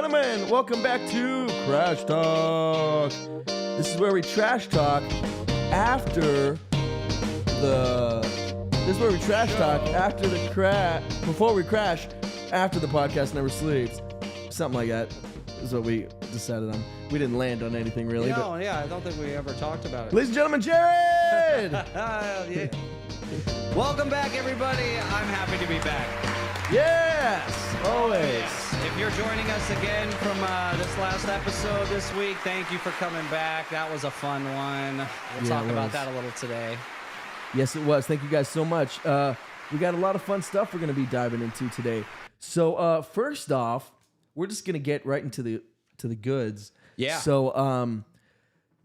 gentlemen, welcome back to Crash Talk. This is where we trash talk after the. This is where we trash talk after the crash. Before we crash, after the podcast never sleeps. Something like that is what we decided on. We didn't land on anything really. No, yeah, I don't think we ever talked about it. Ladies and gentlemen, Jared. Yeah. Welcome back, everybody. I'm happy to be back. Yes, always. If you're joining us again from this last episode this week, thank you for coming back. That was a fun one. We'll talk about that a little today. Yes, it was. Thank you guys so much. We got a lot of fun stuff we're going to be diving into today. So first off, we're just going to get right into the goods. Yeah. So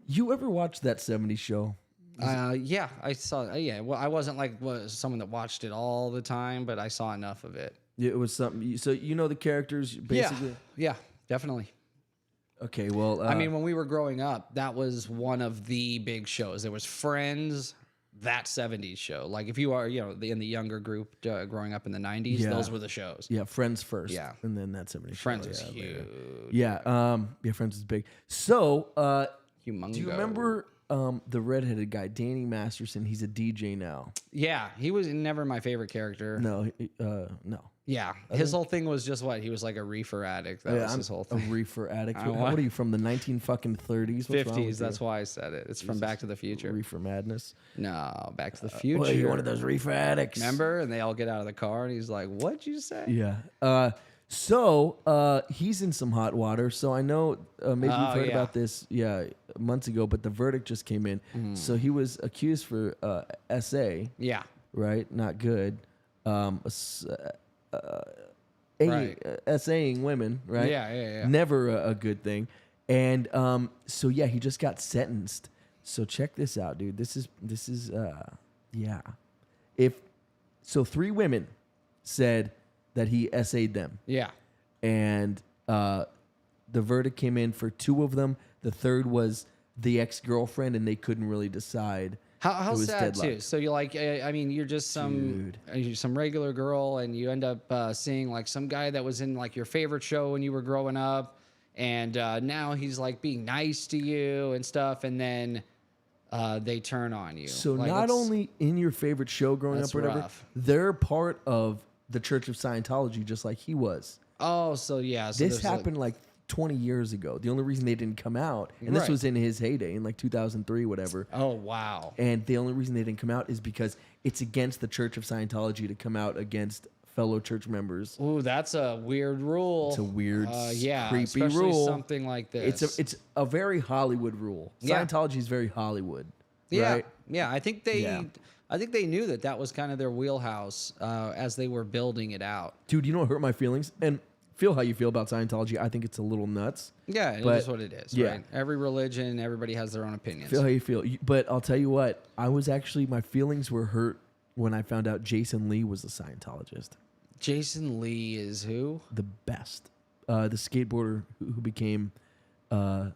you ever watched that 70s show? Yeah, I saw. Yeah, well, I wasn't like someone that watched it all the time, but I saw enough of it. It was something. So you know the characters basically. Yeah, definitely. Okay, well, I mean, when we were growing up, that was one of the big shows. There was Friends, that 70s show. Like if you are, in the younger group growing up in the 90s, those were the shows. Yeah, Friends first. Yeah, and then that 70s. Friends show. was huge. Yeah, Friends was big. So, Humongous. do you remember the redheaded guy, Danny Masterson? He's a DJ now. Yeah, he was never my favorite character. No, no. Yeah, his whole thing was just what? He was like a reefer addict. That was his whole thing. A reefer addict. What are you from the 1930s? 50s. That's why I said it. It's from Back to the Future. Reefer madness. No, Back to the Future. Well, you're one of those reefer addicts. Remember? And they all get out of the car, and he's like, "What'd you say?" Yeah. So he's in some hot water. So I know maybe you've heard about this, months ago. But the verdict just came in. So he was accused for SA. Yeah. Right. Not good. SAing women, right? Yeah. Never a good thing. And so he just got sentenced. So check this out, dude. This is If 3 women said that he SA'd them. Yeah. And the verdict came in for 2 of them. The third was the ex-girlfriend, and they couldn't really decide. How sad too. So you're like, I mean, you're just some regular girl, and you end up seeing like some guy that was in like your favorite show when you were growing up, and now he's like being nice to you and stuff, and then they turn on you. So like, not only in your favorite show growing up or whatever, they're part of the Church of Scientology, just like he was. Oh, so yeah. So this happened like 20 years ago. The only reason they didn't come out, and this was in his heyday in like 2003, whatever. Oh, wow. And the only reason they didn't come out is because it's against the Church of Scientology to come out against fellow church members. Ooh, that's a weird rule. It's a weird, creepy especially rule. Something like this. It's a very Hollywood rule. Scientology is very Hollywood. Yeah, right? Yeah. I think they knew that was kind of their wheelhouse as they were building it out. Dude, you know what hurt my feelings? And feel how you feel about Scientology. I think it's a little nuts. Yeah, it is what it is, right? Every religion, everybody has their own opinions. Feel how you feel. But I'll tell you what, my feelings were hurt when I found out Jason Lee was a Scientologist. Jason Lee is who? The best. The skateboarder who became the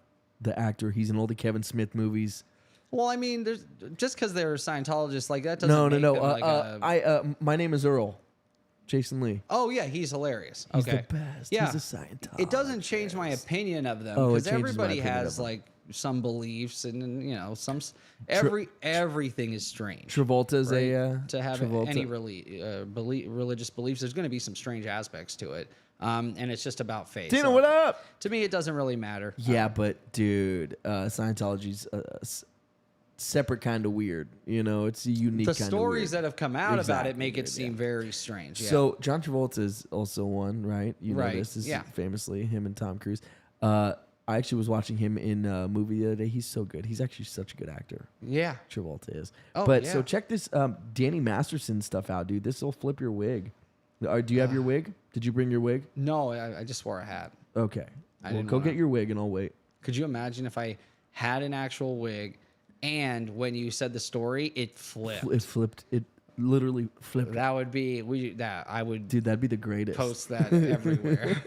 actor. He's in all the Kevin Smith movies. Well, I mean, there's just because they're Scientologists, like that doesn't make them like my name is Earl. Jason Lee. Oh, yeah, he's hilarious. He's the best. Yeah. He's a Scientologist. It doesn't change my opinion of them because everybody has like some beliefs and everything is strange. Travolta's to have any religious beliefs. There's going to be some strange aspects to it, and it's just about faith. Dina, what up? To me, it doesn't really matter. Yeah, but dude, Scientology's separate kind of weird. It's a unique kind of weird. The stories that have come out about it make it seem very strange. Yeah. So John Travolta is also one, right? You know this is famously him and Tom Cruise. I actually was watching him in a movie the other day. He's so good. He's actually such a good actor. Yeah. Travolta is. Oh, so check this Danny Masterson stuff out, dude. This will flip your wig. Do you have your wig? Did you bring your wig? No, I just wore a hat. Okay. Go get your wig and I'll wait. Could you imagine if I had an actual wig and when you said the story, it flipped? It flipped. It literally flipped. That would be I would. Dude, that'd be the greatest. Post that everywhere.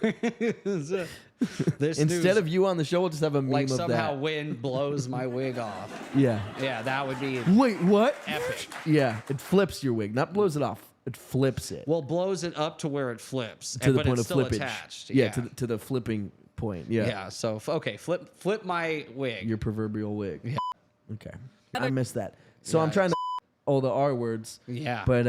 Instead of you on the show, we'll just have a meme of that. Like somehow wind blows my wig off. Yeah. Yeah, that would be. Wait, what? Epic. Yeah, it flips your wig, not blows it off. It flips it. Well, blows it up to where it flips, to the but point it's of still flippage. attached. Yeah, to the flipping point. Yeah. Yeah. So okay, flip my wig. Your proverbial wig. Yeah. Okay. I missed that. So Yeah, I'm trying to all the R words. Yeah. But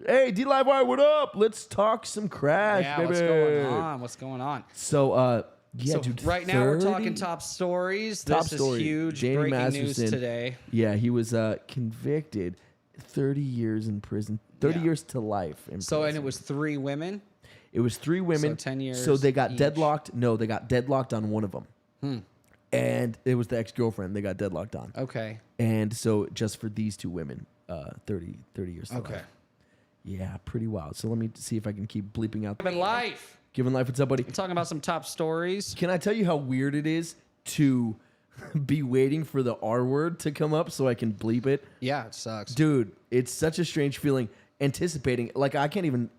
hey, D Live Wire, what up? Let's talk some Crash, Yeah. baby. What's going on? What's going on? So yeah, So dude. right now we're talking top stories. This is huge Danny breaking Masterson, news today. Yeah, he was convicted, 30 years in prison, 30 Yeah. years to life in So prison. and it was 3 women. It was 3 women. So 10 years So they got each. deadlocked. No, they got deadlocked on one of them. And it was the ex-girlfriend they got deadlocked on. Okay. And so just for these 2 women, 30 years to Okay. life. Yeah, pretty wild. So let me see if I can keep bleeping out. Living life. Giving life, what's up, buddy? I'm talking about some top stories. Can I tell you how weird it is to be waiting for the R word to come up so I can bleep it? Yeah, it sucks. Dude, it's such a strange feeling anticipating. Like, I can't even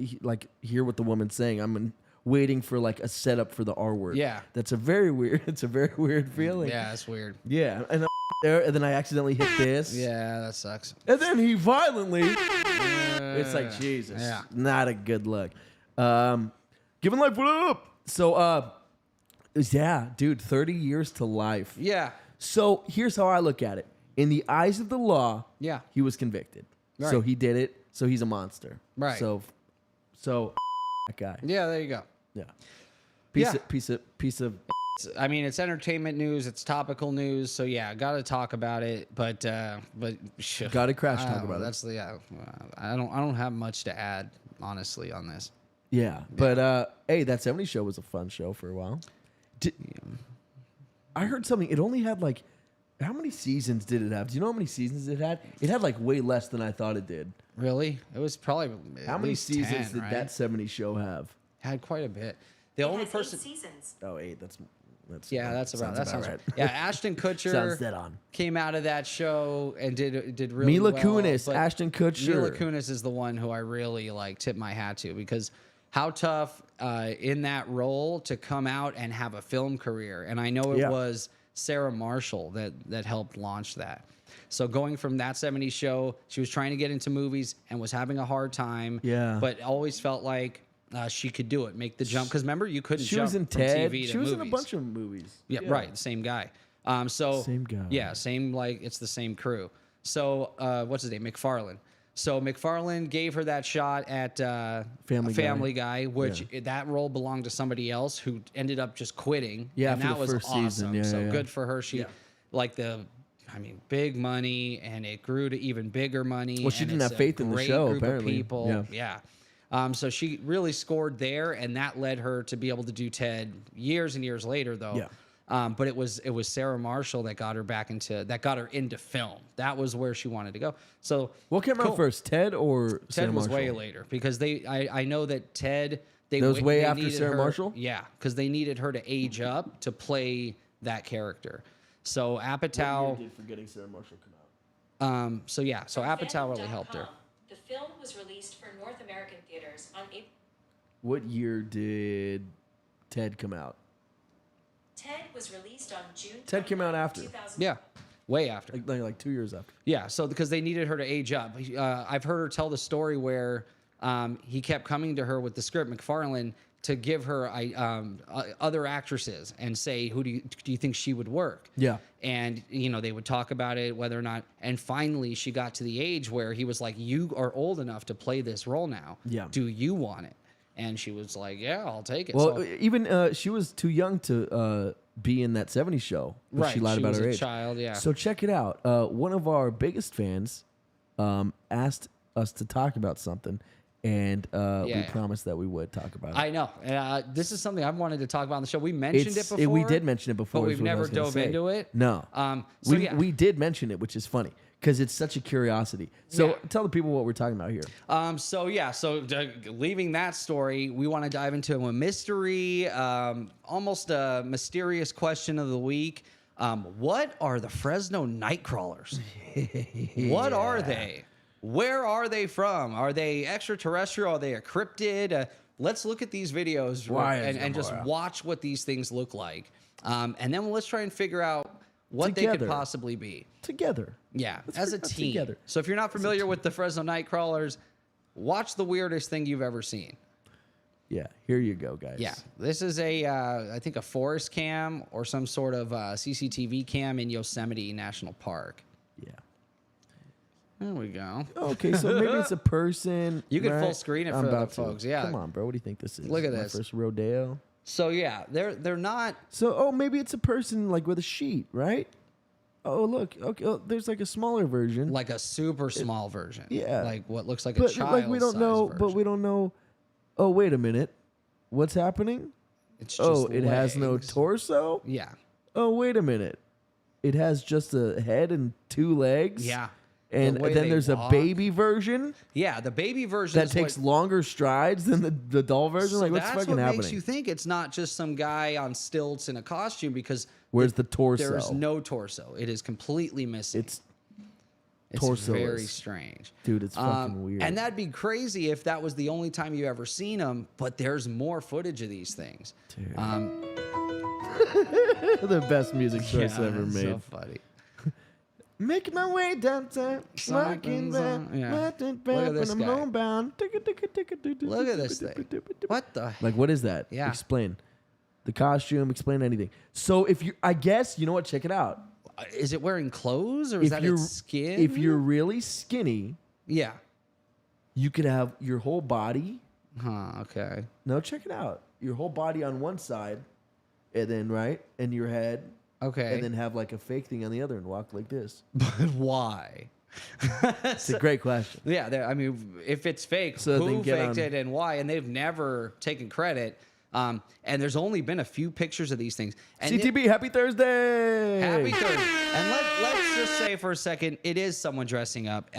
hear what the woman's saying. I'm waiting for like a setup for the R word. Yeah. That's a very weird, it's a very weird feeling. Yeah, it's weird. Yeah. And I'm there, and then I accidentally hit this. Yeah, that sucks. And then he violently. It's like, Jesus. Yeah. Not a good look. Giving life, what up? So, yeah, dude, 30 years to life. Yeah. So here's how I look at it. In the eyes of the law, Yeah. he was convicted. Right. So he did it. So he's a monster. Right. So that guy. Yeah, there you go. Yeah. Yeah. Piece of. I mean, it's entertainment news. It's topical news. So yeah, got to talk about it. But Gotta crash talk about it. That's the yeah. I don't have much to add honestly on this. Yeah. But hey, that 70s show was a fun show for a while. I heard something. It only had like, how many seasons did it have? Do you know how many seasons it had? It had like way less than I thought it did. Really? It was probably How many seasons 10, did right? that 70s show have? Had quite a bit. The only It has 8 person. seasons. Oh, 8. That's That sounds right. Yeah, Ashton Kutcher Sounds dead on. came out of that show and did really Mila well. Kunis, but Ashton Kutcher. Mila Kunis is the one who I really like tip my hat to because how tough in that role to come out and have a film career. And I know it was Sarah Marshall that helped launch that. So going from that 70s show, she was trying to get into movies and was having a hard time. Yeah. But always felt like she could do it, make the jump. Because remember, you couldn't She jump was in from Ted. TV to She was in a movies. bunch of movies. Yeah, right. The same guy. Same guy. Yeah, same, like, it's the same crew. So, what's his name? McFarlane. So, McFarlane gave her that shot at Family Guy, which that role belonged to somebody else who ended up just quitting. Yeah, and for that the was first awesome. season. Yeah, so yeah. good for her. She, big money, and it grew to even bigger money. Well, she and didn't it's have a faith in the great show, group of apparently. people. Yeah. So she really scored there, and that led her to be able to do Ted years and years later, though. Yeah. But it was Sarah Marshall that got her into film. That was where she wanted to go. So What came out first, Ted or Sarah Ted was Marshall? way later because I know that Ted That was way after needed Sarah her- Marshall? Yeah, because they needed her to age up to play that character. So Apatow. Did Forgetting Sarah Marshall come out? So Apatow really helped her. The film was released for North American theaters on April. What year did Ted come out? Ted was released on June. Ted came out 29, after. 2000. Yeah, way after. Like 2 years after. Yeah, so because they needed her to age up. I've heard her tell the story where he kept coming to her with the script, McFarlane, to give her other actresses and say, who do you think she would work? Yeah. And, they would talk about it, whether or not. And finally, she got to the age where he was like, you are old enough to play this role now. Yeah. Do you want it? And she was like, yeah, I'll take it. Well, So- even she was too young to be in that 70s show. But right. She lied about was her a age. child, yeah. So check it out. One of our biggest fans asked us to talk about something, and we promised that we would talk about it. I know. This is something I've wanted to talk about on the show. We mentioned it before. We did mention it before. But is we've what I never was gonna dove say. into it. No. We Yeah. did mention it, which is funny because it's such a curiosity. So Yeah. tell the people what we're talking about here. Leaving that story, we want to dive into a mystery, almost a mysterious question of the week. What are the Fresno Nightcrawlers? What are they? Where are they from? Are they extraterrestrial? Are they a cryptid? Let's look at these videos and just watch what these things look like. And then let's try and figure out what they Together. could possibly be. Together. Yeah, Let's as a figure out team. together. So if you're not familiar with the Fresno Nightcrawlers, watch the weirdest thing you've ever seen. Yeah, here you go, guys. Yeah, this is I think a forest cam or some sort of CCTV cam in Yosemite National Park. Yeah. There we go. Okay, so maybe it's a person. You can right? full screen it I'm for the about to. folks. Yeah. Come on, bro. What do you think this is? Look at My this. first rodeo. So yeah, they're not. So maybe it's a person like with a sheet, right? Oh, look. Okay, there's like a smaller version. Like a super small version. Yeah. Like what looks like but a child. like we don't know. But we don't know. Oh, wait a minute. What's happening? It's just Oh, it has no legs. torso. Yeah. Oh, wait a minute. It has just a head and 2 legs. Yeah. And The way then they there's walk. a baby version Yeah. The baby version that is takes what, longer strides than the doll version. so Like, what's that's fucking what happening? makes you think it's not just some guy on stilts in a costume because Where's the torso? there's no torso. It is completely missing. It's It's very torso-less. strange. Dude, it's fucking weird. And that'd be crazy if that was the only time you ever seen them, but there's more footage of these things. Dude. Um, the best music choice yeah, ever it's made. so funny. Making my way downtown, walking Something's back, on- yeah. Look Look at this I'm guy. homebound. Look at this thing. What the? Like, what is that? Yeah. Explain. The costume, explain anything. So if you, I guess, you know what? Check it out. Is it wearing clothes or is that its skin? If you're really skinny, yeah. you could have your whole body. Huh. Okay. No, check it out. Your whole body on one side, and then right, and your head, Okay. and then have like a fake thing on the other and walk like this. But why? It's a great question. Yeah. I mean, if it's fake, So who then get faked on- it and why? And they've never taken credit. And there's only been a few pictures of these things. And CTB, happy Thursday! Happy Thursday. And let's just say for a second, it is someone dressing up.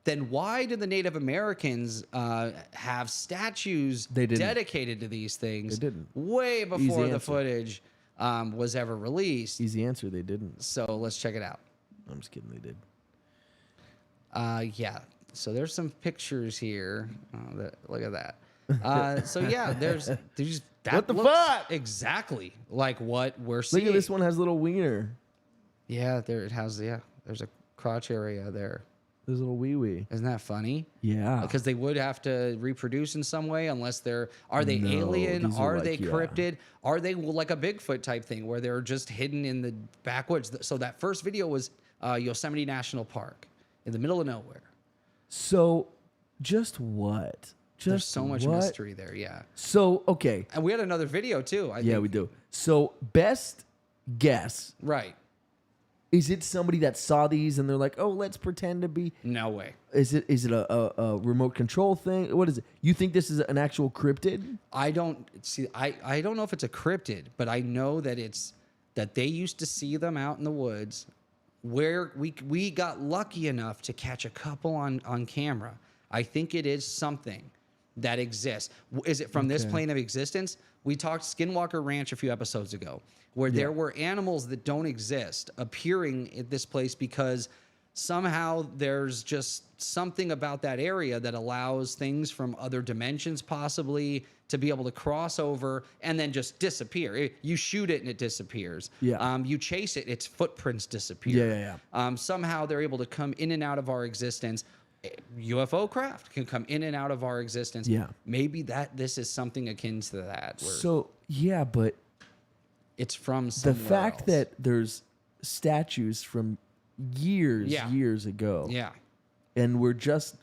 Then why did the Native Americans have statues They didn't. dedicated to these things? They didn't. Way before the answer. footage was ever released. Easy answer, they didn't. So let's check it out. I'm just kidding, they did. Yeah. So there's some pictures here. Look at that. So yeah, there's that What the looks fuck? exactly like what we're seeing. Look at this one has a little wiener. Yeah, there it has. Yeah, there's a crotch area there. There's a little wee wee. Isn't that funny? Yeah. Because they would have to reproduce in some way, unless are they No, alien? these are Are like, they yeah. cryptid? Are they like a Bigfoot type thing where they're just hidden in the backwoods? So that first video was Yosemite National Park in the middle of nowhere. So, just what? There's so much mystery there. Yeah. So, okay. And we had another video too. I Yeah, think. we do. So, best guess. Right. Is it somebody that saw these and they're like, oh, let's pretend to be? No way. Is it a remote control thing? What is it? You think this is an actual cryptid? I don't see. I don't know if it's a cryptid, but I know that that they used to see them out in the woods, where we got lucky enough to catch a couple on camera. I think it is something that exists. Is it from this plane of existence? We talked Skinwalker Ranch a few episodes ago, where there were animals that don't exist appearing at this place because somehow there's just something about that area that allows things from other dimensions possibly to be able to cross over and then just disappear. You shoot it and it disappears. Yeah. You chase it, its footprints disappear. Yeah. Somehow they're able to come in and out of our existence. UFO craft can come in and out of our existence. Yeah. Maybe this is something akin to that. Where So, yeah, but it's from the somewhere fact else. that there's statues from years ago. Yeah. And we're just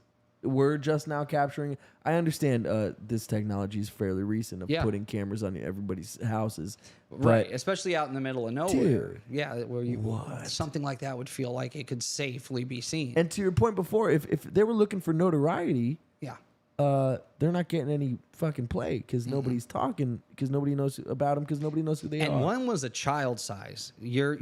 now capturing. I understand this technology is fairly recent of Yeah. putting cameras on everybody's houses, Right, but especially out in the middle of nowhere. Dude, Yeah, where something like that would feel like it could safely be seen. and to your point before, if they were looking for notoriety, yeah. they're not getting any fucking play because nobody's talking, because nobody knows about them, because nobody knows who they And are. one was a child size. You're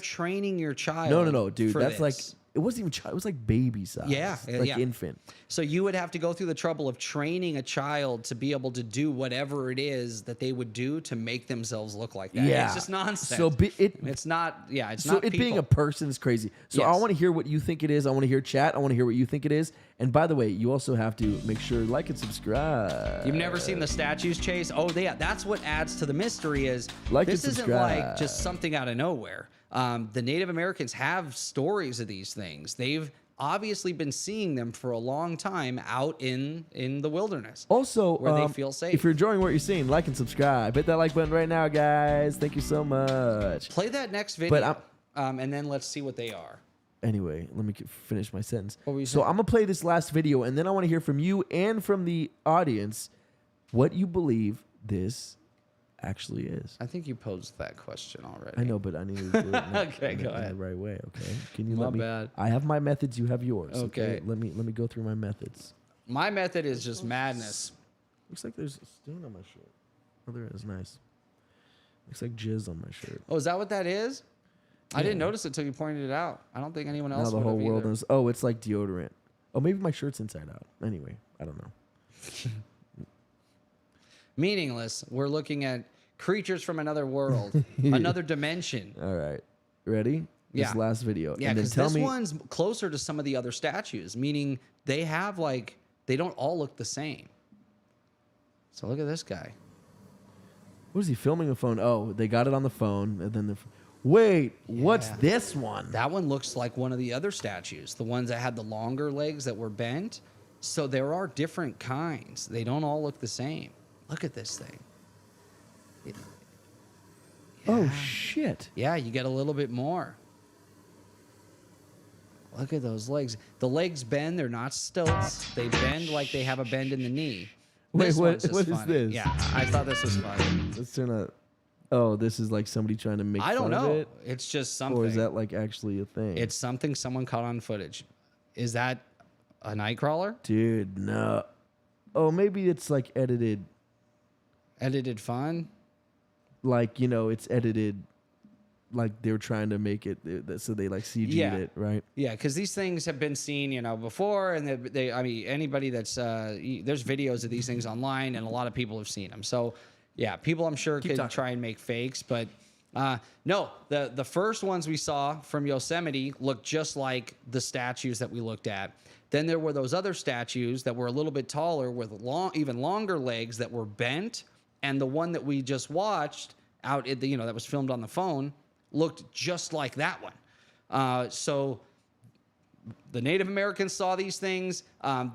training your child. No, dude, for that's like this. it wasn't even child. It was like baby size. Yeah, like yeah. infant. So you would have to go through the trouble of training a child to be able to do whatever it is that they would do to make themselves look like that. Yeah, It's just nonsense. So it's not. Yeah, it's so not. it being people. a person is crazy. So I Yes. want to hear what you think it is. I want to hear chat. I want to hear what you think it is. And by the way, you also have to make sure like and subscribe. You've never seen the statues chase? Oh, yeah. That's what adds to the mystery. Is Like this and isn't subscribe. like just something out of nowhere. The Native Americans have stories of these things. They've obviously been seeing them for a long time out in the wilderness. Also, where they feel safe. If you're enjoying what you're seeing, like and subscribe. Hit that like button right now, guys. Thank you so much. Play that next video, and then let's see what they are. Anyway, let me finish my sentence. What were you So saying? I'm going to play this last video, and then I want to hear from you and from the audience what you believe this actually is. I think you posed that question already. I know, but I need to do it Okay, go in ahead. the right way, okay? Can you My let me? bad. I have my methods, you have yours. Okay. Let me go through my methods. My method is just madness. Looks like there's a stain on my shirt. Oh, there is. Nice. Looks like jizz on my shirt. Oh, is that what that is? I didn't notice it until you pointed it out. I don't think anyone else Now the would whole have world either. knows. Oh, it's like deodorant. Oh, maybe my shirt's inside out. Anyway, I don't know. Meaningless. We're looking at creatures from another world, another dimension. All right. Ready? Yeah. This last video. Yeah, and then because tell this me. one's closer to some of the other statues, meaning they have they don't all look the same. So look at this guy. What is he filming a phone? Oh, they got it on the phone, and then wait, what's Yeah. this one? That one looks like one of the other statues, the ones that had the longer legs that were bent. So there are different kinds. They don't all look the same. Look at this thing. Oh shit! Yeah, you get a little bit more. Look at those legs. The legs bend. They're not stilts. They bend like they have a bend in the knee. Wait, This what- one's just what is funny. this? Yeah, I thought this was funny. Let's turn a. Oh, this is like somebody trying to make I don't fun of know. it, It's just something. or is that like actually a thing? It's something someone caught on footage. Is that a Nightcrawler? Dude, no. Oh, maybe it's like edited. Edited fun? Like it's edited. Like they're trying to make it so they like CG'd Yeah. it, right? Yeah, because these things have been seen, before, and I mean, anybody that's there's videos of these things online, and a lot of people have seen them. So, yeah, people I'm sure could talking. try and make fakes, but no, the first ones we saw from Yosemite looked just like the statues that we looked at. Then there were those other statues that were a little bit taller with even longer legs that were bent, and the one that we just watched out at that was filmed on the phone looked just like that one. So the Native Americans saw these things.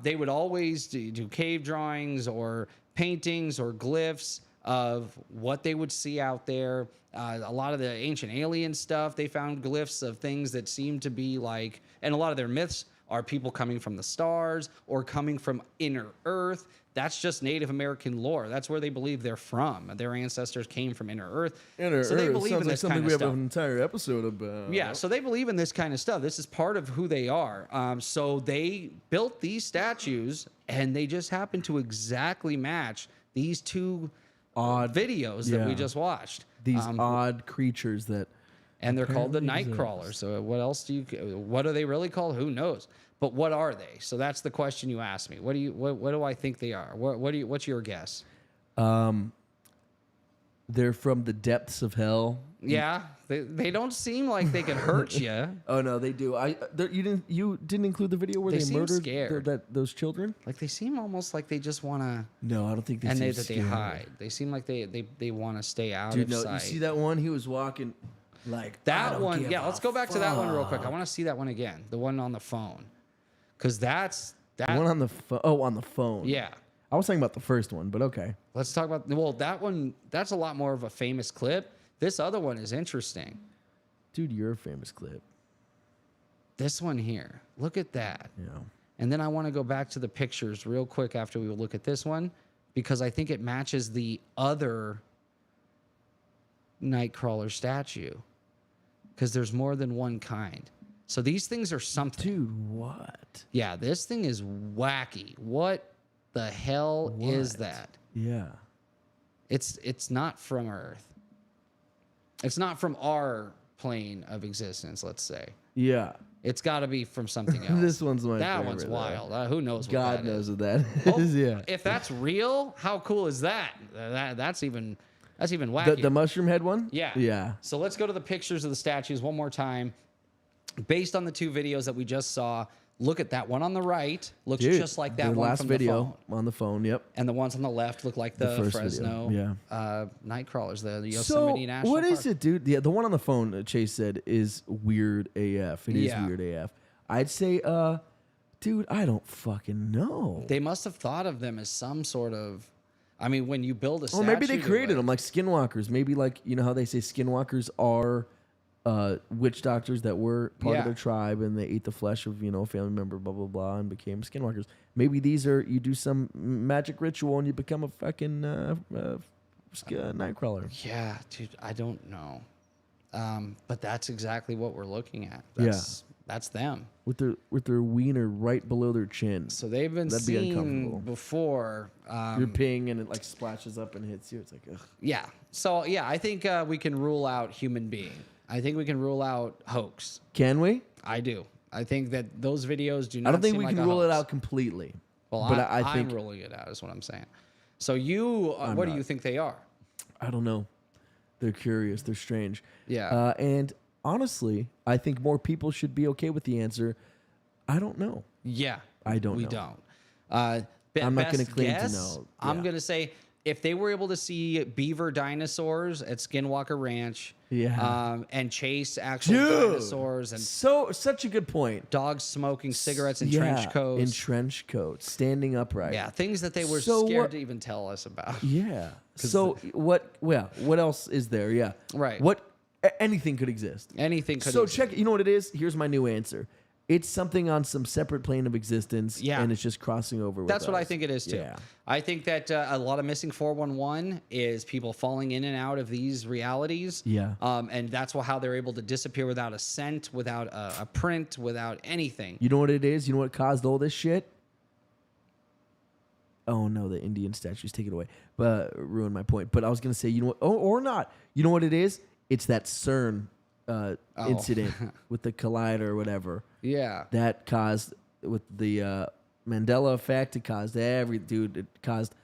They would always do cave drawings or paintings or glyphs of what they would see out there. A lot of the ancient alien stuff, they found glyphs of things that seemed to be like, and a lot of their myths are people coming from the stars or coming from inner Earth. That's just Native American lore. That's where they believe they're from. Their ancestors came from inner Earth. So they believe in this kind of stuff. an entire episode about. Yeah, so they believe in this kind of stuff. This is part of who they are. So they built these statues, and they just happen to exactly match these two Odd videos that we yeah. just watched. These odd creatures that. And they're called the apparently Nightcrawlers. So what else what are they really called? Who knows? But what are they? So that's the question you asked me. What do I think they are? What's your guess? They're from the depths of hell. Yeah, they don't seem like they could hurt you. Oh no, they do. You didn't include the video where They they seem murdered scared. those children. Like they seem almost like they just want to. No, I don't think they. And seem that they scared. hide. They seem like they want to stay out Dude, of no, sight. you see that one? He was walking like I That don't one, give yeah. a Let's go back to that one real quick. I fuck. want to see that one again. The one on the phone, because that's that. The one on the on the phone. Yeah. I was talking about the first one, but okay. Let's talk about. Well, that one. That's a lot more of a famous clip. This other one is interesting. Dude, you're a famous clip. This one here. Look at that. Yeah. And then I want to go back to the pictures real quick after we look at this one, because I think it matches the other Nightcrawler statue, because there's more than one kind. So these things are something. Dude, what? Yeah, this thing is wacky. What the hell is What? that? Yeah. It's not from Earth. It's not from our plane of existence, let's say. Yeah. It's got to be from something else. This one's my That favorite, one's though. wild. Who knows what God that knows is? what that Oh, is. Yeah. If that's real, how cool is that? That's even wacky. The mushroom head one? Yeah. Yeah. So let's go to the pictures of the statues one more time. Based on the two videos that we just saw, look at that one on the right. Looks Dude, just like that the one last from video the phone. on the phone. Yep. And the ones on the left look like the first Fresno video, Nightcrawlers, the Yosemite So National what Park. is it, dude? Yeah, the one on the phone, Chase said, is weird AF. It is Yeah. weird AF. I'd say, dude, I don't fucking know. They must have thought of them as some sort of. I mean, when you build a statue, maybe they created them like skinwalkers. Maybe like, you know how they say skinwalkers are witch doctors that were part of their tribe and they ate the flesh of, a family member, blah, blah, blah, and became skinwalkers. Maybe these are, you do some magic ritual and you become a fucking Nightcrawler. Yeah, dude, I don't know. But that's exactly what we're looking at. That's them. With their wiener right below their chin. So they've been seen before. You're peeing and it like splashes up and hits you. It's like, ugh. Yeah. So, yeah, I think we can rule out human being. I think we can rule out hoax. Can we? I do. I think that those videos do not I don't think seem we like can a rule hoax. it out completely. Well, but I think I'm ruling it out is what I'm saying. So you, what do you think they are? I don't know. They're curious. They're strange. Yeah. And honestly, I think more people should be okay with the answer. I don't know. Yeah. I don't know. We don't. I'm not going to claim guess, to know. I'm going to say if they were able to see beaver dinosaurs at Skinwalker Ranch, and chase actual dinosaurs and such a good point. Dogs smoking cigarettes in trench coats. In trench coats, standing upright. Yeah, things that they were scared to even tell us about. Yeah. So what? Well, what else is there? Yeah. Right. Anything could exist. Anything could. So exist. check. You know what it is? Here's my new answer. It's something on some separate plane of existence, and it's just crossing over with That's what us. I think it is, too. Yeah. I think that a lot of Missing 411 is people falling in and out of these realities. Yeah. And that's how they're able to disappear without a scent, without a print, without anything. You know what it is? You know what caused all this shit? Oh, no, the Indian statues. Take it away. But ruined my point. But I was going to say, you know what? Oh, or not. You know what it is? It's that CERN incident with the collider or whatever. Yeah. That caused, with the Mandela effect, it caused it caused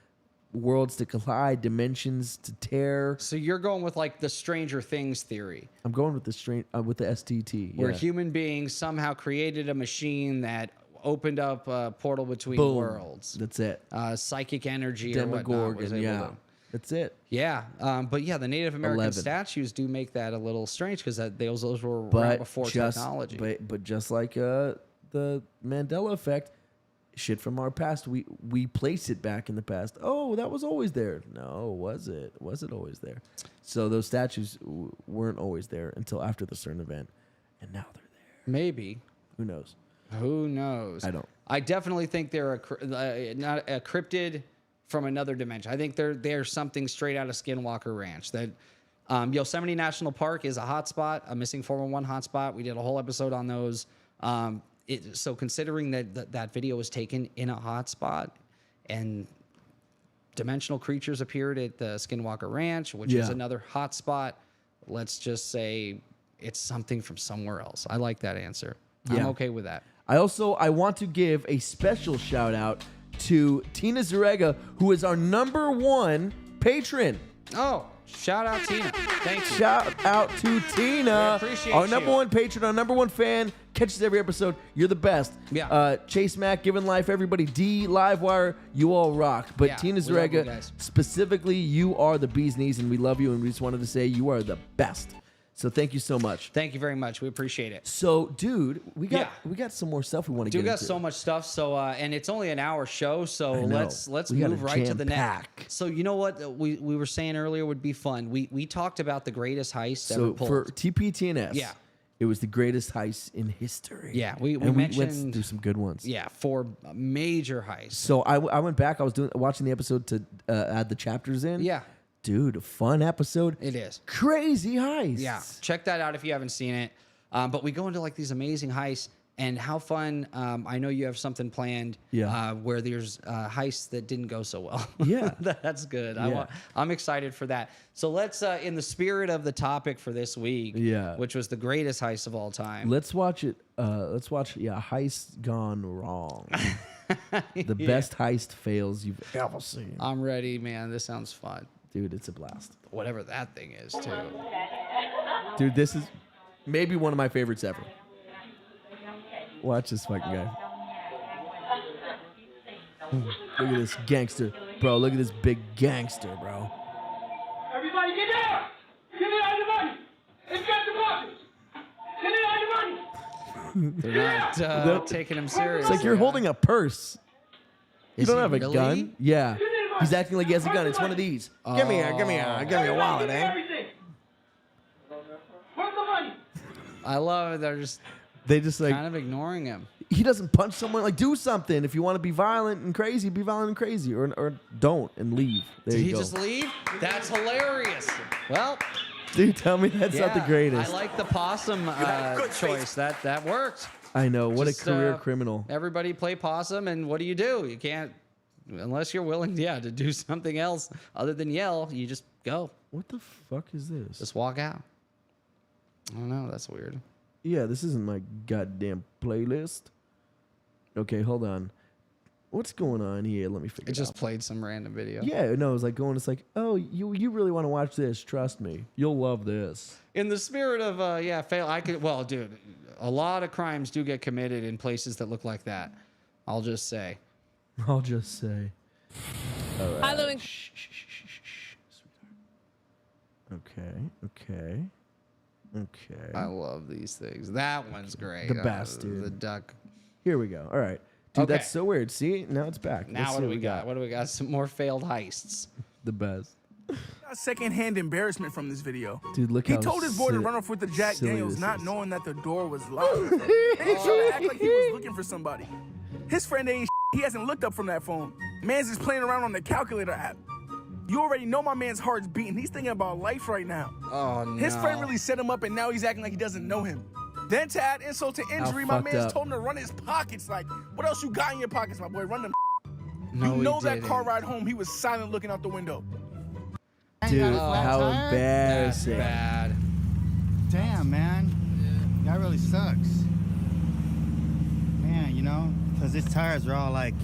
worlds to collide, dimensions to tear. So you're going with like the Stranger Things theory. I'm going with with the STT. Where human beings somehow created a machine that opened up a portal between Boom. worlds. That's it. Psychic energy or whatnot was able to. That's it. Yeah, but yeah, the Native American 11. statues do make that a little strange because those were around But before technology. But just like the Mandela effect, shit from our past, we place it back in the past. Oh, that was always there. No, was it? Was it always there? So those statues weren't always there until after the CERN event, and now they're there. Maybe. Who knows? Who knows? I don't. I definitely think they're not a cryptid from another dimension. I think they're something straight out of Skinwalker Ranch. That Yosemite National Park is a hotspot, a Missing 411 hotspot. We did a whole episode on those. So considering that video was taken in a hotspot and dimensional creatures appeared at the Skinwalker Ranch, which is another hotspot, let's just say it's something from somewhere else. I like that answer. I'm okay with that. I want to give a special shout out to Tina Zarega, who is our #1 patron. Oh, shout out Tina. Thank you. Shout out to Tina. We appreciate our you. #1 patron, our #1 fan, catches every episode. You're the best. Yeah. Chase Mack, Giving Life, everybody, D, Livewire, you all rock. But Yeah, Tina we love you Zarega, guys. specifically, you are the bee's knees, and we love you, and we just wanted to say you are the best. So thank you so much. Thank you very much. We appreciate it. So, dude, we got some more stuff we want to get into. We got so much stuff. So, and it's only an hour show. So let's We gotta move right to the jam-pack. next. So you know what we were saying earlier would be fun. We talked about the greatest heist ever So pulled. for TPTNS, Yeah. it was the greatest heist in history. Yeah, we went mentioned through some good ones. Yeah, 4 major heists. So I went back. I was watching the episode to add the chapters in. Yeah. Dude, a fun episode. It is. Crazy heist. Yeah, check that out if you haven't seen it. But we go into like these amazing heists and how fun. I know you have something planned. Yeah. Where there's heists that didn't go so well. Yeah. That's good. Yeah. I'm excited for that. So let's, in the spirit of the topic for this week, which was the greatest heist of all time. Let's watch it. Heist Gone Wrong. The best heist fails you've ever seen. I'm ready, man. This sounds fun. Dude, it's a blast. Whatever that thing is, too. Dude, this is maybe one of my favorites ever. Watch this fucking guy. Look at this gangster. Bro, look at this big gangster, bro. Everybody get down! Give me all your money! It's got the boxes! Give me all your money! They're not taking him serious. It's like you're holding a purse. You don't have a really? gun. Yeah. He's acting like he has a gun. It's one of these. Give me a wallet, eh? Everything. Where's the money? I love it. They're just They just like kind of ignoring him. he doesn't punch someone. Like do something. If you want to be violent and crazy, be violent and crazy, or don't and leave. There Did you he go. just leave? That's hilarious. Well, Dude, tell me that's not the greatest. I like the possum choice. That worked. I know. What Just, a career criminal. Everybody play possum, and what do? You can't, unless you're willing, to do something else other than yell. You just go. What the fuck is this? Just walk out. I don't know. That's weird. Yeah, this isn't my goddamn playlist. Okay, hold on. What's going on here? Let me figure It it just out. played some random video. Yeah, no, it's like going. It's like, oh, you really want to watch this? Trust me, you'll love this. In the spirit of fail, I could. Well, dude, a lot of crimes do get committed in places that look like that. I'll just say. I'll just say. All right. Following. Shh, sweetheart. Okay. I love these things. That one's great. The best, dude. The duck. Here we go. All right. Dude, Okay. that's so weird. See, now it's back. Now Let's what see do we got? What do we got? Some more failed heists. The best. Secondhand embarrassment from this video. Dude, look He how told his boy to silly- run off with the Jack silly Daniels, this not is. knowing that the door was locked. Then he tried to act like he was looking for somebody. His friend ain't he hasn't looked up from that phone. Man's just playing around on the calculator app. You already know my man's heart's beating. He's thinking about life right now. Oh no. His friend really set him up, and now he's acting like he doesn't know him. Then to add insult to injury, my fucked man's up. told him to run his pockets. Like, what else you got in your pockets, my boy? Run them. No, You know he that didn't. car ride home, he was silent looking out the window. Dude, got a flat how tire? That's embarrassing. bad. Damn, man. That really sucks. Man, because his tires are all like.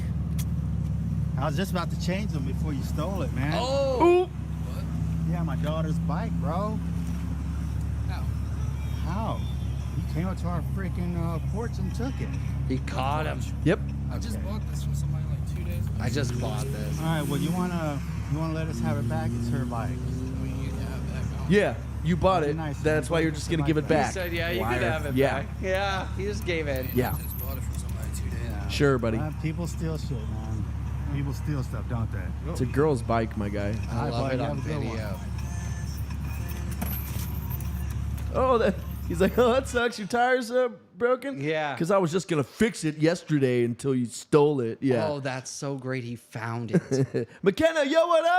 I was just about to change them before you stole it, man. Oh. Yeah, my daughter's bike, bro. How? You came up to our freaking porch and took it. He caught him. Yep. I just bought this from somebody like 2 days ago. I just bought this. All right, well, you wanna let us have it back? It's her bike. Yeah, you bought it. Nice. That's why you're just gonna give it He back. said, yeah, you Liar. could have it Yeah. back. Yeah, he just gave in. Yeah. I just bought it from somebody 2 days ago. Sure, buddy. People steal shit, man. People steal stuff, don't they? It's a girl's bike, my guy. I love buddy, it on have a good one. video. Oh, he's like, oh, that sucks. Your tires are broken? Yeah. Because I was just going to fix it yesterday until you stole it. Yeah. Oh, that's so great. He found it. McKenna, yo, what What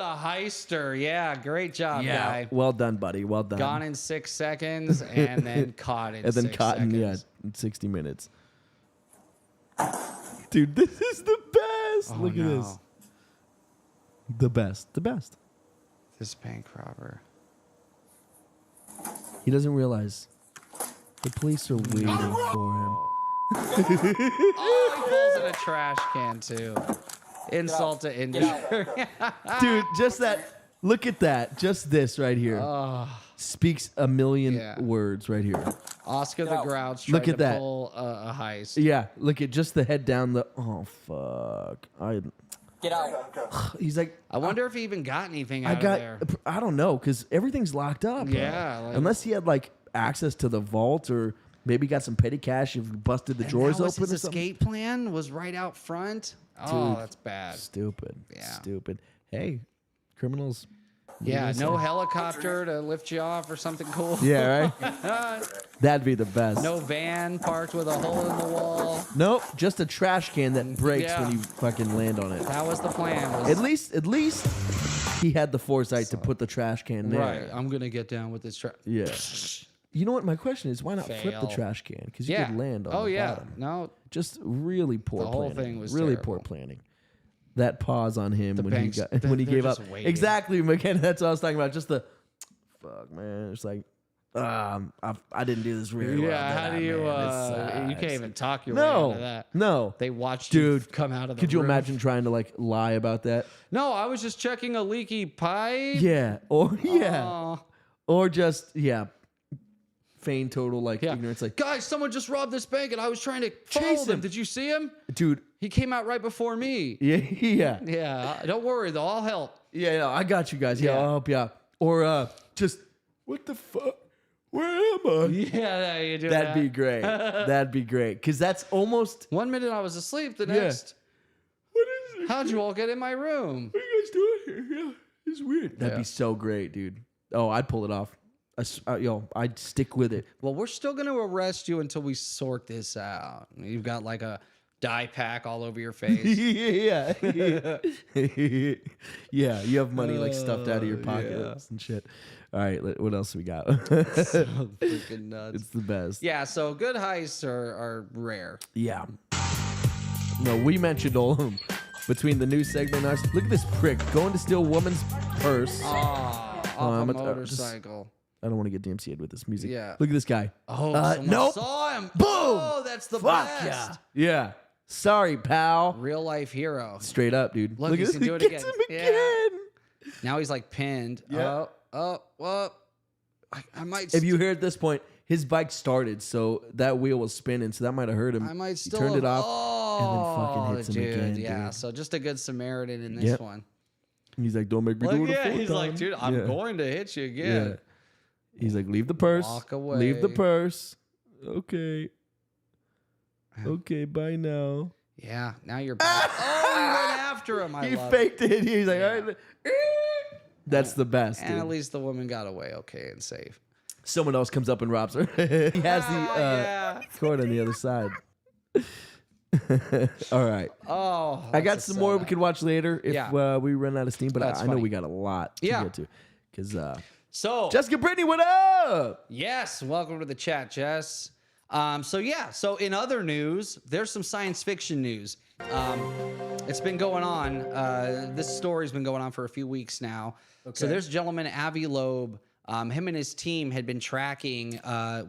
up? a heister. Yeah, great job, guy. Well done, buddy. Well done. Gone in 6 seconds and then caught in and then 6 caught in, seconds. in 60 minutes. Dude, this is the best. Oh, Look at no. this. The best. The best. This bank robber. He doesn't realize the police are waiting for him. Oh, he pulls in a trash can, too. Insult to injury. Dude, just that. Look at that. Just this right here. Speaks a million Yeah. words right here. Oscar the Grouch tried Look at to that. pull a heist. Yeah, look at just the head down the. Oh fuck! Get out. He's like, I wonder if he even got anything I out got. of there. I don't know because everything's locked up. bro. Yeah, like- unless he had like access to the vault or maybe got some petty cash if he busted the And drawers that was open or his something. escape plan was right out front. Oh, Dude, that's bad. Stupid. Yeah. Stupid. Hey, criminals. Yeah, no helicopter to lift you off or something cool. Yeah, right. That'd be the best. No van parked with a hole in the wall. Nope, just a trash can that breaks Yeah. when you fucking land on it. That was the plan. Was, At least he had the foresight to put the trash can there. right. I'm gonna get down with this truck. Yeah. You know what? My question is, why not flip the Fail. trash can? Because you Yeah. could land on Oh the yeah. bottom. No. Just really poor The whole planning. thing was really terrible. poor planning. That pause on him The when banks- he got when he they're gave up. just waiting. Exactly, McKenna. That's what I was talking about. Just the fuck, man. It's like, I didn't do this really well. Yeah. did How I, do you? man? It You sucks. can't even talk your way out of No, that. no. They watched Dude, you come out of the Could you room. imagine trying to like lie about that? No, I was just checking a leaky pipe. Yeah, or yeah, Oh. or just feign total like Yeah. ignorance. Like, Guys, someone just robbed this bank and I was trying to Chase follow them. him. Did you see him? dude, He came out right before me. yeah. Yeah. Don't worry, though. I'll help. Yeah, I got you guys. Yeah, Yeah. I'll help you out. Or just what the fuck? Where am I? Yeah, you do That'd be great. That'd be great. Because that's almost. 1 minute I was asleep, the Yeah. next. What is it? How'd you all get in my room? What are you guys doing here? Yeah, it's weird. That'd Yeah. be so great, dude. Oh, I'd pull it off. I'd stick with it. Well, we're still going to arrest you until we sort this out. You've got like a dye pack all over your face. Yeah. Yeah, you have money like stuffed out of your pockets and shit. All right, what else we got? So freaking nuts. It's the best. Yeah, so good heists are rare. Yeah. No, we mentioned all of them. Between the new segment and ours. Look at this prick going to steal a woman's purse. Off a I'm a- motorcycle. I don't want to get DMCA'd with this music. Yeah. Look at this guy. Oh, someone nope. saw him. Boom. Oh, that's the Fuck best. yeah. Yeah. Sorry, pal. Real life hero. Straight up, dude. Look, he's at gonna do this. it He gets again. him again. Now he's like pinned. Yeah. Well, I might. If you hear at this point, his bike started, so that wheel was spinning, so that might have hurt him. I might He still turned it have- off, and then fucking hits him dude, again. yeah. Dude. So just a good Samaritan in this Yep. one. He's like, "Don't make me do Look, it a yeah, full he's time." like, dude, I'm Yeah. going to hit you Yeah. again. He's like, "Leave the purse. Walk away. Leave the purse." Okay. Okay. Bye now. Yeah. Now you're back. Oh, he went after him. I He love faked it. it. He's like, Yeah. "All right." That's the best. And at Dude. least the woman got away okay and safe. Someone else comes up and robs her. He has the cord on the other side. All right. Oh, I got that's a some more we setup. could watch later if Yeah. we run out of steam, but That's I know funny. we got a lot to Yeah. get to. Because So Jessica Brittany, what up? yes, welcome to the chat, Jess. So in other news, there's some science fiction news. It's been going on. This story's been going on for a few weeks now. So there's a gentleman, Avi Loeb. Him and his team had been tracking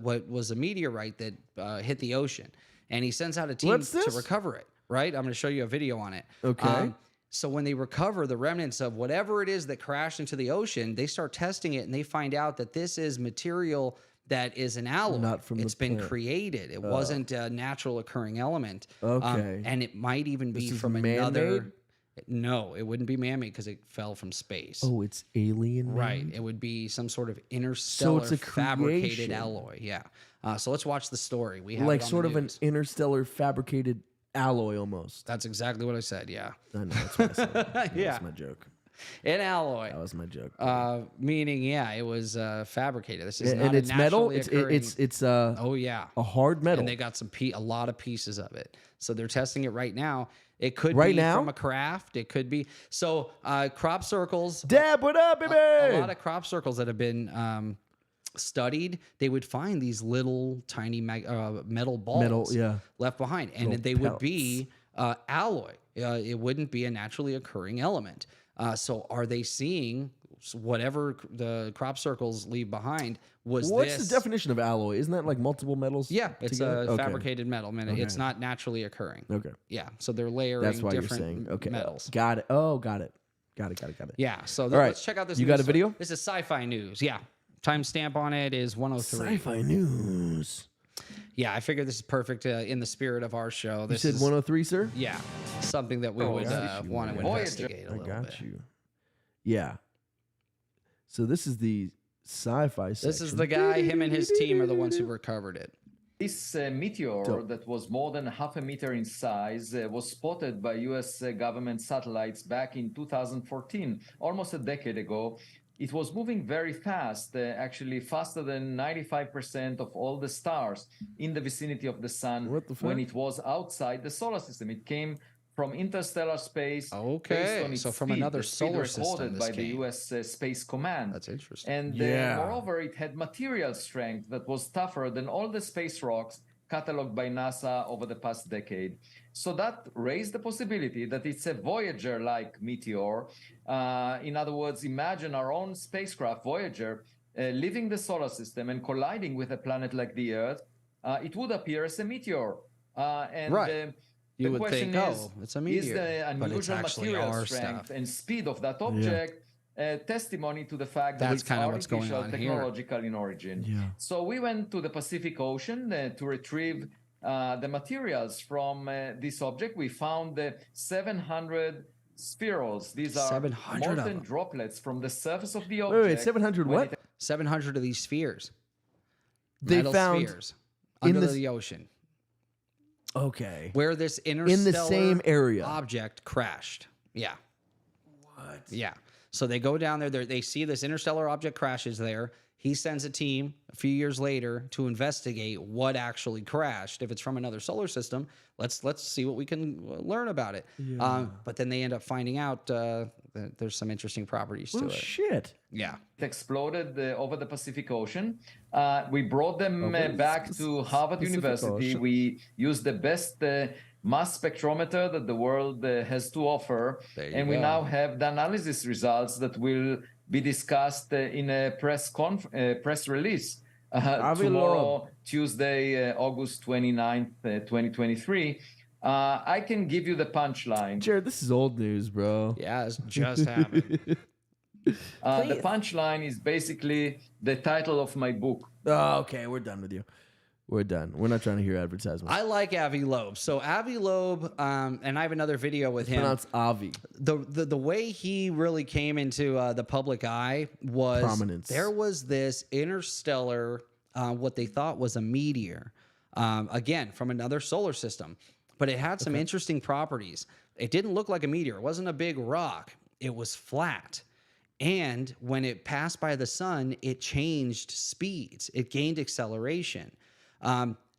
what was a meteorite that hit the ocean, and he sends out a team What's to this? recover it. Right? I'm going to show you a video on it. Okay. So when they recover the remnants of whatever it is that crashed into the ocean, they start testing it, and they find out that this is material that is an alloy. Not from the It's been planet. created. It wasn't a natural occurring element. Okay. And it might even be is from man-made? another. No, it wouldn't be man-made because it fell from space. Oh, it's alien. Right. It would be some sort of interstellar a fabricated creation. alloy. Yeah. So let's watch the story. We have Like it on sort the of an news. interstellar fabricated alloy almost. That's exactly what I said. Yeah. I know, that's what I said. That Yeah. was my joke. An alloy. That was my joke. Meaning, yeah, it was fabricated. This is not and a it's metal. naturally It's occurring- it's Oh yeah, a hard metal. and they got a lot of pieces of it. So they're testing it right now. It could Right be now? from a craft. It could be crop circles. Dab, what up, baby? A lot of crop circles that have been studied. They would find these little tiny metal balls yeah. left behind, and Little they would be alloy. It wouldn't be a naturally occurring element. So are they seeing whatever the crop circles leave behind? What's this? the definition of alloy? Isn't that like multiple metals? Yeah, it's together? a Okay. fabricated metal. Man, it's not naturally occurring. Okay. Yeah, so they're layering That's why you're different saying. Okay. metals. Got it. Oh, got it. Got it. Yeah, so right. let's check out this. You got news a video? story. This is sci-fi news. Yeah, timestamp on it is 103. Sci-fi news. Yeah, I figured this is perfect in the spirit of our show. You This said is 103, sir? yeah, something that we would got you, want to man. investigate a I little got bit. you. Yeah. So this is the sci-fi section. This is the guy. Him and his team are the ones who recovered it. This meteor Dope. that was more than half a meter in size was spotted by US government satellites back in 2014, almost a decade ago. It was moving very fast, actually faster than 95% of all the stars in the vicinity of the sun What the when fuck? it was outside the solar system. It came from interstellar space. Okay, based on its so from speed, another the speed solar system recorded this by the came. US Space Command. That's interesting. And Yeah. moreover, it had material strength that was tougher than all the space rocks cataloged by NASA over the past decade. So that raised the possibility that it's a Voyager-like meteor. In other words, imagine our own spacecraft, Voyager, leaving the solar system and colliding with a planet like the Earth. It would appear as a meteor. Right. You the would question think, is, oh, it's a is meteor, the but it's unusual actually material our strength stuff. and speed of that object testimony to the fact that That's it's kinda what's going artificial on here. technological in origin. Yeah. So we went to the Pacific Ocean to retrieve the materials from this object. We found 700 spherules. These are 700 of molten them. droplets from the surface of the Wait, object. wait, 700 when what? it 700 of these spheres. They metal found spheres under this- the ocean Okay. where this interstellar same area. object crashed. Yeah. What? Yeah. So they go down there. They see this interstellar object crashes there. He sends a team a few years later to investigate what actually crashed. If it's from another solar system, let's see what we can learn about it. But then they end up finding out that there's some interesting properties to it. Shit. Yeah. It exploded over the Pacific Ocean. We brought them back to Harvard University. Ocean. We used the best mass spectrometer that the world has to offer. And we now have the analysis results that will be discussed in a press release tomorrow, Tuesday, August 29th, 2023. I can give you the punchline. Jared, this is old news, bro. Yeah, it's just happened. The punchline is basically the title of my book. Oh, okay, we're done with you. We're done. We're not trying to hear advertisements. I like Avi Loeb. So Avi Loeb, and I have another video with him. Pronounced Avi. The way he really came into the public eye was Prominence. There was this interstellar, what they thought was a meteor, again from another solar system, but it had some interesting properties. It didn't look like a meteor. It wasn't a big rock. It was flat. And when it passed by the sun, it changed speeds. It gained acceleration.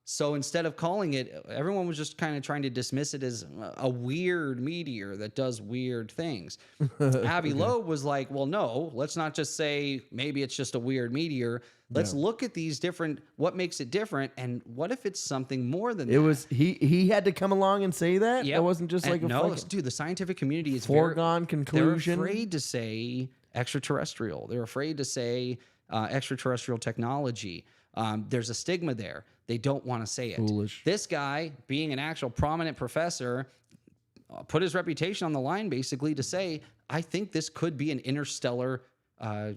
So instead of calling it, everyone was just kind of trying to dismiss it as a weird meteor that does weird things. Avi Loeb was like, well, no, let's not just say maybe it's just a weird meteor. Let's look at these different, what makes it different, and what if it's something more than that? It was he had to come along and say that? Yep. It wasn't just like And a no, fucking dude, the scientific community is foregone conclusion. They're afraid to say extraterrestrial. They're afraid to say extraterrestrial technology. There's a stigma there. They don't want to say it. Foolish. This guy, being an actual prominent professor, put his reputation on the line basically to say, I think this could be an interstellar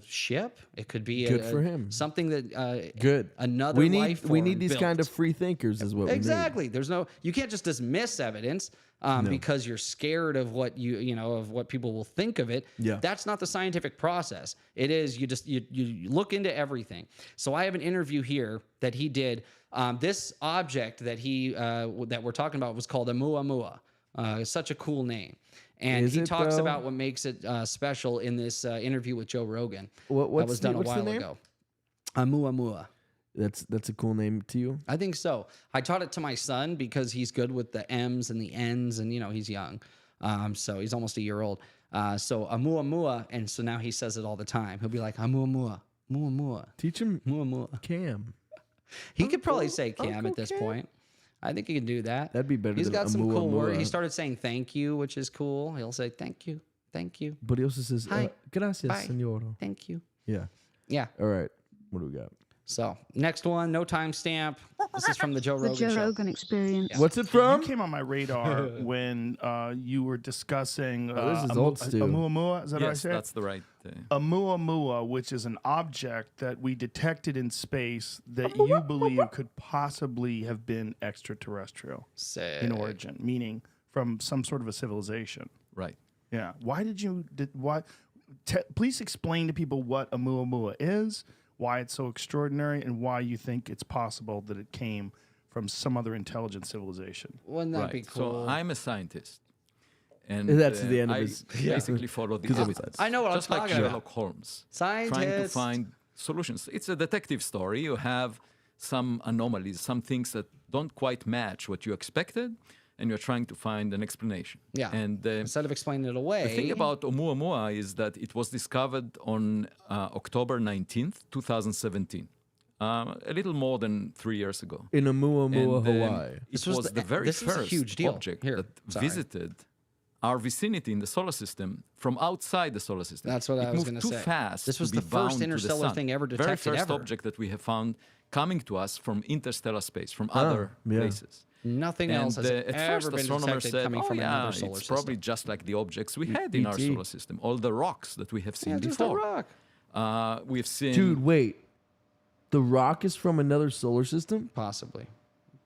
ship. It could be Good for him. something that Good. another we need life we form need these kind of built. free thinkers is what Exactly. There's no, you can't just dismiss evidence because you're scared of what of what people will think of it. Yeah. That's not the scientific process. It is you look into everything. So I have an interview here that he did. This object that that we're talking about was called a Muamua. Such a cool name. And Is he it, talks though? about what makes it special in this interview with Joe Rogan. That what's was the- done a what's the while name? ago. A Muamua. That's a cool name to you. I think so. I taught it to my son because he's good with the M's and the N's, and he's young, so he's almost a year old. So a Muamua, and so now he says it all the time. He'll be like, a Muamua, Muamua, Teach him Muamua. Cam. He could probably say Cam Uncle at this Cam. point. I think he can do that. That'd be better He's than got a some cool words. Muamua. He started saying thank you, which is cool. He'll say thank you, thank you, But he also says, Hi. gracias, Bye. señor. thank you. Yeah. Yeah. All right. What do we got? So next one, no timestamp. This is from the Joe Rogan The Joe show. Rogan Experience. What's it from? You came on my radar when you were discussing this is old stew. Oumuamua. Is that how I Yes, say it? that's the right. Oumuamua, which is an object that we detected in space that you believe could possibly have been extraterrestrial in origin, meaning from some sort of a civilization. Right. Yeah. Why did you? Please explain to people what Oumuamua is, why it's so extraordinary, and why you think it's possible that it came from some other intelligent civilization. Wouldn't that be cool? So I'm a scientist. And That's the end of I his- basically follow the evidence. I know what I'm just like talking about. Sherlock Holmes. Scientist. Trying to find solutions. It's a detective story. You have some anomalies, some things that don't quite match what you expected, and you're trying to find an explanation. Yeah. And instead of explaining it away. the thing about Oumuamua is that it was discovered on October 19th, 2017. A little more than 3 years ago. In Oumuamua, And, Hawaii. It This was was the very this was a first huge deal. object Here, that sorry. visited our vicinity in the solar system from outside the solar system. That's what it I was moved gonna too say. fast. This was to be the first bound to interstellar sun. thing ever Very detected first ever. object that we have found coming to us from interstellar space, from other yeah. places. Nothing And else has at ever first, been astronomers detected said, coming "Oh from yeah, another solar it's system. probably just like the objects we had in our E.T. solar system, all the rocks that we have seen Yeah, just a before." rock. We've seen Dude, wait. The Rock is from another solar system? Possibly.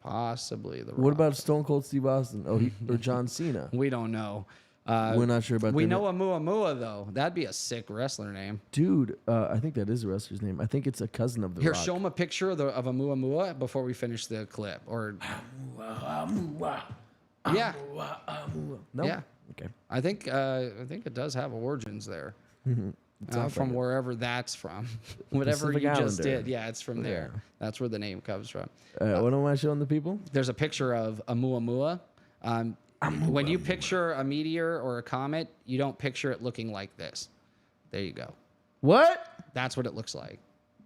Possibly the What Rock. about Stone Cold Steve Austin? Oh, or John Cena? We don't know. We're not sure about We that. know Amuamua, though. That'd be a sick wrestler name. Dude, I think that is a wrestler's name. I think it's a cousin of The Here, Rock. show him a picture of Amuamua before we finish the clip. Or yeah. No? Yeah. Okay. I think it does have origins there. From wherever that's from. Whatever Pacific you just Islander. did. Yeah, it's from there. That's where the name comes from. What am I showing the people? There's a picture of Amuamua. When you picture a meteor or a comet, you don't picture it looking like this. There you go. What? That's what it looks like.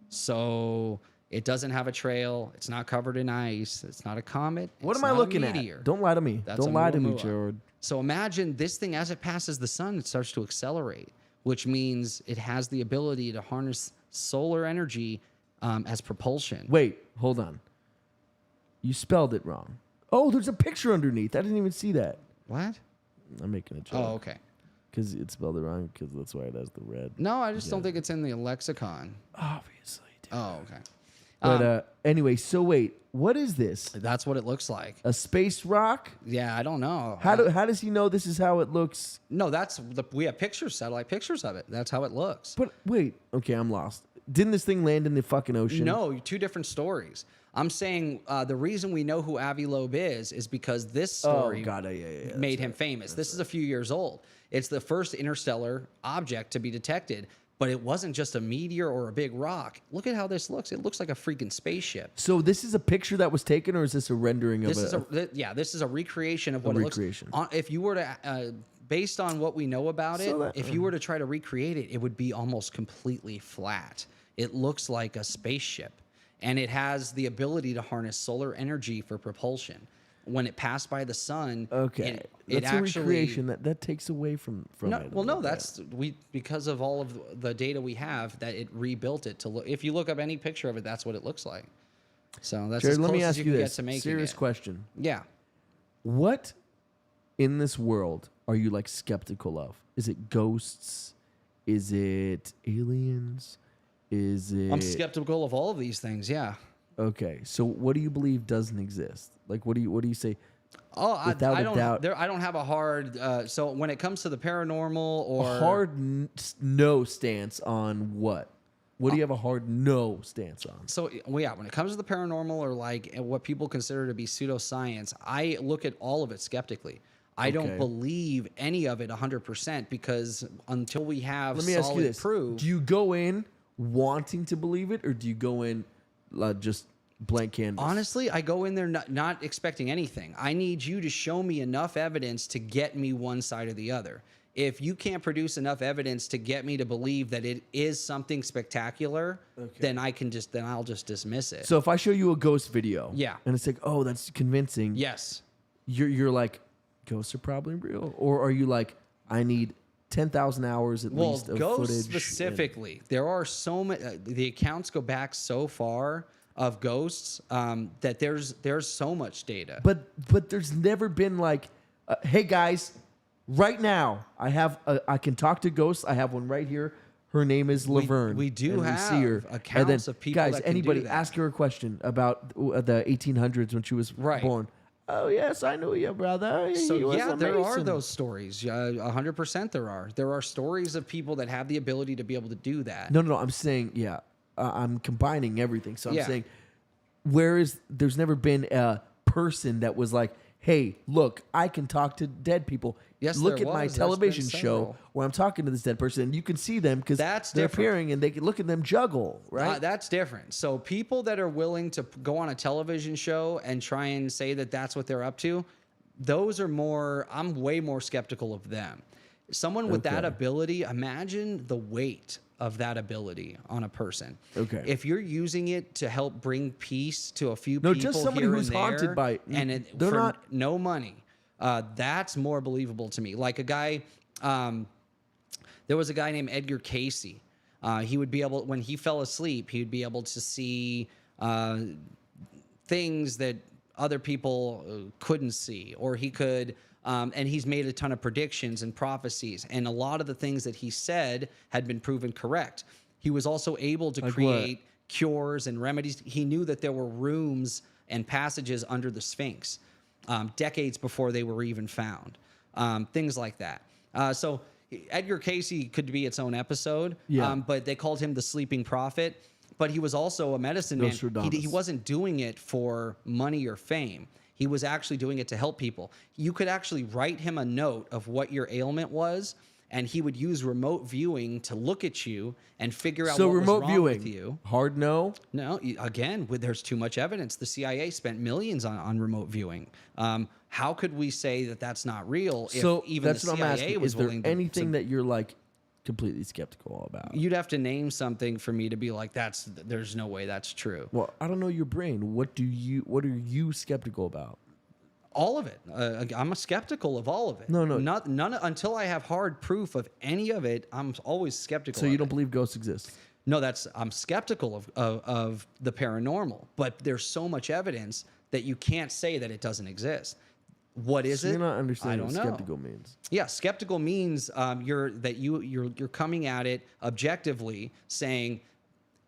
So it doesn't have a trail. It's not covered in ice. It's not a comet. What it's am I not a looking meteor. at? Don't lie to me. That's Don't lie to me, Oumuamua. Jared. So imagine this thing, as it passes the sun, it starts to accelerate, which means it has the ability to harness solar energy as propulsion. Wait, hold on. You spelled it wrong. Oh, there's a picture underneath. I didn't even see that. What? I'm making a joke. Oh, okay. Because it spelled it wrong, because that's why it has the red. No, I just don't think it's in the lexicon. Obviously. Dude. Oh, okay. But anyway, so wait, what is this? That's what it looks like. A space rock? Yeah, I don't know. How does he know this is how it looks? No, we have pictures, satellite pictures of it. That's how it looks. But wait, okay, I'm lost. Didn't this thing land in the fucking ocean? No, two different stories. I'm saying the reason we know who Avi Loeb is because this story made him famous. This is a few years old. It's the first interstellar object to be detected, but it wasn't just a meteor or a big rock. Look at how this looks. It looks like a freaking spaceship. So this is a picture that was taken, or is this a rendering of This is a recreation of what it looks like. If you were to, based on what we know about it, if you were to try to recreate it, it would be almost completely flat. It looks like a spaceship. And it has the ability to harness solar energy for propulsion. When it passed by the sun, that's actually, a recreation that takes away from no, it. well, no, that's because of all of the data we have that it rebuilt it to look. If you look up any picture of it, that's what it looks like. So that's Jared, as let close me as ask you you can this get to making serious it. question. Yeah. What in this world are you like skeptical of? Is it ghosts? Is it aliens? Is it? I'm skeptical of all of these things. Yeah. Okay, so what do you believe doesn't exist? Like, what do you say? Oh, I don't. doubt. I don't have a hard. So when it comes to the paranormal or A hard no stance on what? What do you have a hard no stance on? So when it comes to the paranormal or like what people consider to be pseudoscience, I look at all of it skeptically. I don't believe any of it 100% because until we have Let me ask you solid this: proof. do you go in wanting to believe it, or do you go in just blank canvas? Honestly, I go in there not expecting anything. I need you to show me enough evidence to get me one side or the other. If you can't produce enough evidence to get me to believe that it is something spectacular, then I'll just dismiss it. So if I show you a ghost video, Yeah. and it's like, oh, that's convincing. Yes. You're like, ghosts are probably real, or are you like, I need 10,000 hours at least of ghosts footage? specifically, there are so many. The accounts go back so far of ghosts that there's so much data. But there's never been like, hey guys, right now I can talk to ghosts. I have one right here. Her name is Laverne. We do and have see her. accounts and then, of people guys, that can anybody do that. ask her a question about the 1800s when she was born. Oh yes, I knew you, brother. So He was yeah, there are amazing. those stories. 100% there are. There are stories of people that have the ability to be able to do that. No. I'm saying, yeah, I'm combining everything. So I'm Yeah. saying, there's never been a person that was like, hey, look, I can talk to dead people. Yes, look there at my was. There's television been show several. where I'm talking to this dead person, and you can see them because they're different. appearing, and they can look at them juggle, right? That's different. So people that are willing to go on a television show and try and say that that's what they're up to, those are more. I'm way more skeptical of them. Someone with that ability, imagine the weight of that ability on a person. Okay. If you're using it to help bring peace to a few No, people, just somebody here who's and there, haunted by- and they're for not- no money, that's more believable to me. Like a guy, there was a guy named Edgar Casey. He would be able, when he fell asleep, he would be able to see things that other people couldn't see, or he could. And he's made a ton of predictions and prophecies, and a lot of the things that he said had been proven correct. He was also able to create cures and remedies. He knew that there were rooms and passages under the Sphinx decades before they were even found. things like that. So Edgar Casey could be its own episode, but they called him the Sleeping Prophet. But he was also a medicine man. He wasn't doing it for money or fame. He was actually doing it to help people. You could actually write him a note of what your ailment was, and he would use remote viewing to look at you and figure out what was wrong with you. Hard no? No, again, there's too much evidence. The CIA spent millions on remote viewing. How could we say that that's not real if even the CIA was willing to... Is there anything that you're like completely skeptical about? You'd have to name something for me to be like, there's no way that's true. Well, I don't know your brain. What are you skeptical about? All of it. I'm skeptical of all of it. No. None until I have hard proof of any of it. I'm always skeptical. So you don't believe ghosts exist? No, I'm skeptical of the paranormal. But there's so much evidence that you can't say that it doesn't exist. What is it? You're not understanding what skeptical means. Yeah, skeptical means you're coming at it objectively, saying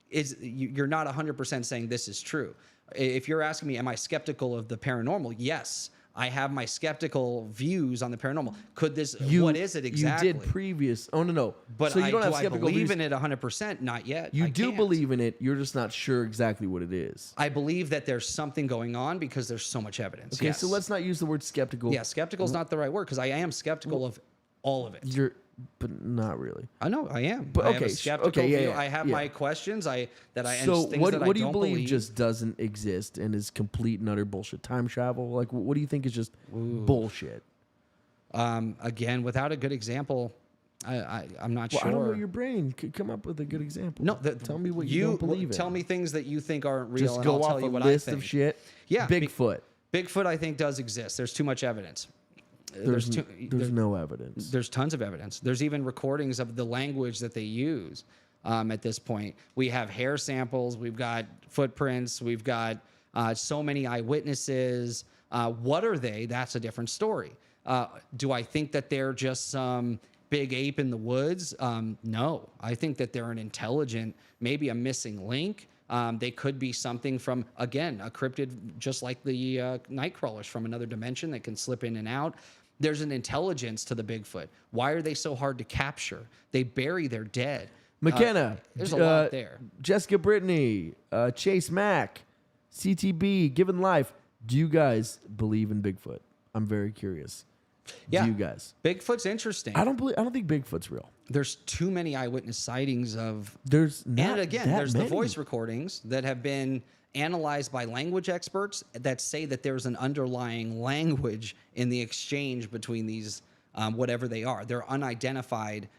you're not 100% saying this is true. If you're asking me, am I skeptical of the paranormal? Yes, I have my skeptical views on the paranormal. What is it exactly? You did previous. Oh no. But so you don't have skeptical believe views. in it 100%? Not yet. You do believe in it. You're just not sure exactly what it is. I believe that there's something going on because there's so much evidence. Okay, so let's not use the word skeptical. Yeah, skeptical is not the right word because I am skeptical of all of it. But not really. I know I am. But I have a skeptical view. I have my questions. So things what that I do you don't believe just doesn't exist and is complete and utter bullshit? Time travel? Like, what do you think is just bullshit? Again, without a good example, I'm not sure. I don't know your brain. Come up with a good example. No, tell me what you don't believe in. Tell me things that you think aren't real. Just go off a list of shit. Yeah, Bigfoot. Bigfoot, I think, does exist. There's too much evidence. There's no evidence. There's tons of evidence. There's even recordings of the language that they use at this point. We have hair samples. We've got footprints. We've got so many eyewitnesses. What are they? That's a different story. Do I think that they're just some big ape in the woods? No. I think that they're an intelligent, maybe a missing link. They could be something from, again, a cryptid just like the Nightcrawlers from another dimension that can slip in and out. There's an intelligence to the Bigfoot. Why are they so hard to capture? They bury their dead. McKenna. There's a lot there. Jessica Brittany. Chase Mack. CTB. Given Life. Do you guys believe in Bigfoot? I'm very curious. Yeah. Do you guys? Bigfoot's interesting. I don't think Bigfoot's real. There's too many eyewitness sightings of... There's not And again, that there's many. the voice recordings that have been analyzed by language experts that say that there's an underlying language in the exchange between these, whatever they are. They're unidentified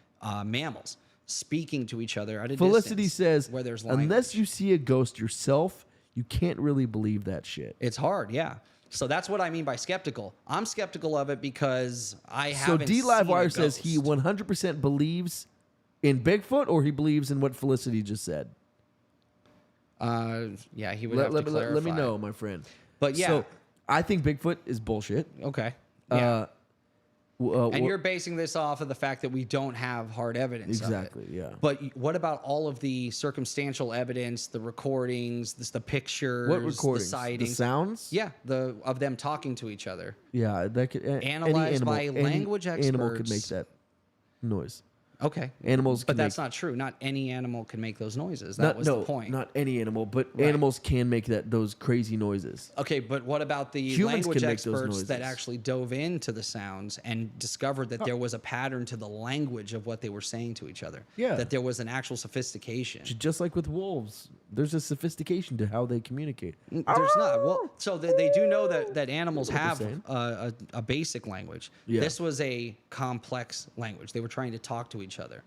mammals speaking to each other at a Felicity distance says, where there's language. unless you see a ghost yourself, you can't really believe that shit. It's hard, yeah. So that's what I mean by skeptical. I'm skeptical of it because I haven't seen a So D Livewire says ghost. he 100% believes in Bigfoot, or he believes in what Felicity just said. Yeah, he would have to clarify. Let me know, my friend. But yeah. So I think Bigfoot is bullshit. Okay. Yeah. And you're basing this off of the fact that we don't have hard evidence. Exactly, of it. yeah. But what about all of the circumstantial evidence, the recordings, the pictures, What recordings? the sightings, The sounds? Yeah, of them talking to each other. Yeah, that could Analyzed by language experts. Animal could make that noise. Okay. Animals But can that's make, not true. Not any animal can make those noises. That was the point. Not any animal, but Right. animals can make those crazy noises. Okay, but what about the Humans language can make those experts that noises. actually dove into the sounds and discovered that there was a pattern to the language of what they were saying to each other? Yeah. That there was an actual sophistication. Just like with wolves, there's a sophistication to how they communicate. There's not. Well, so they do know that animals What have they're a basic language. Yeah. This was a complex language. They were trying to talk to each other.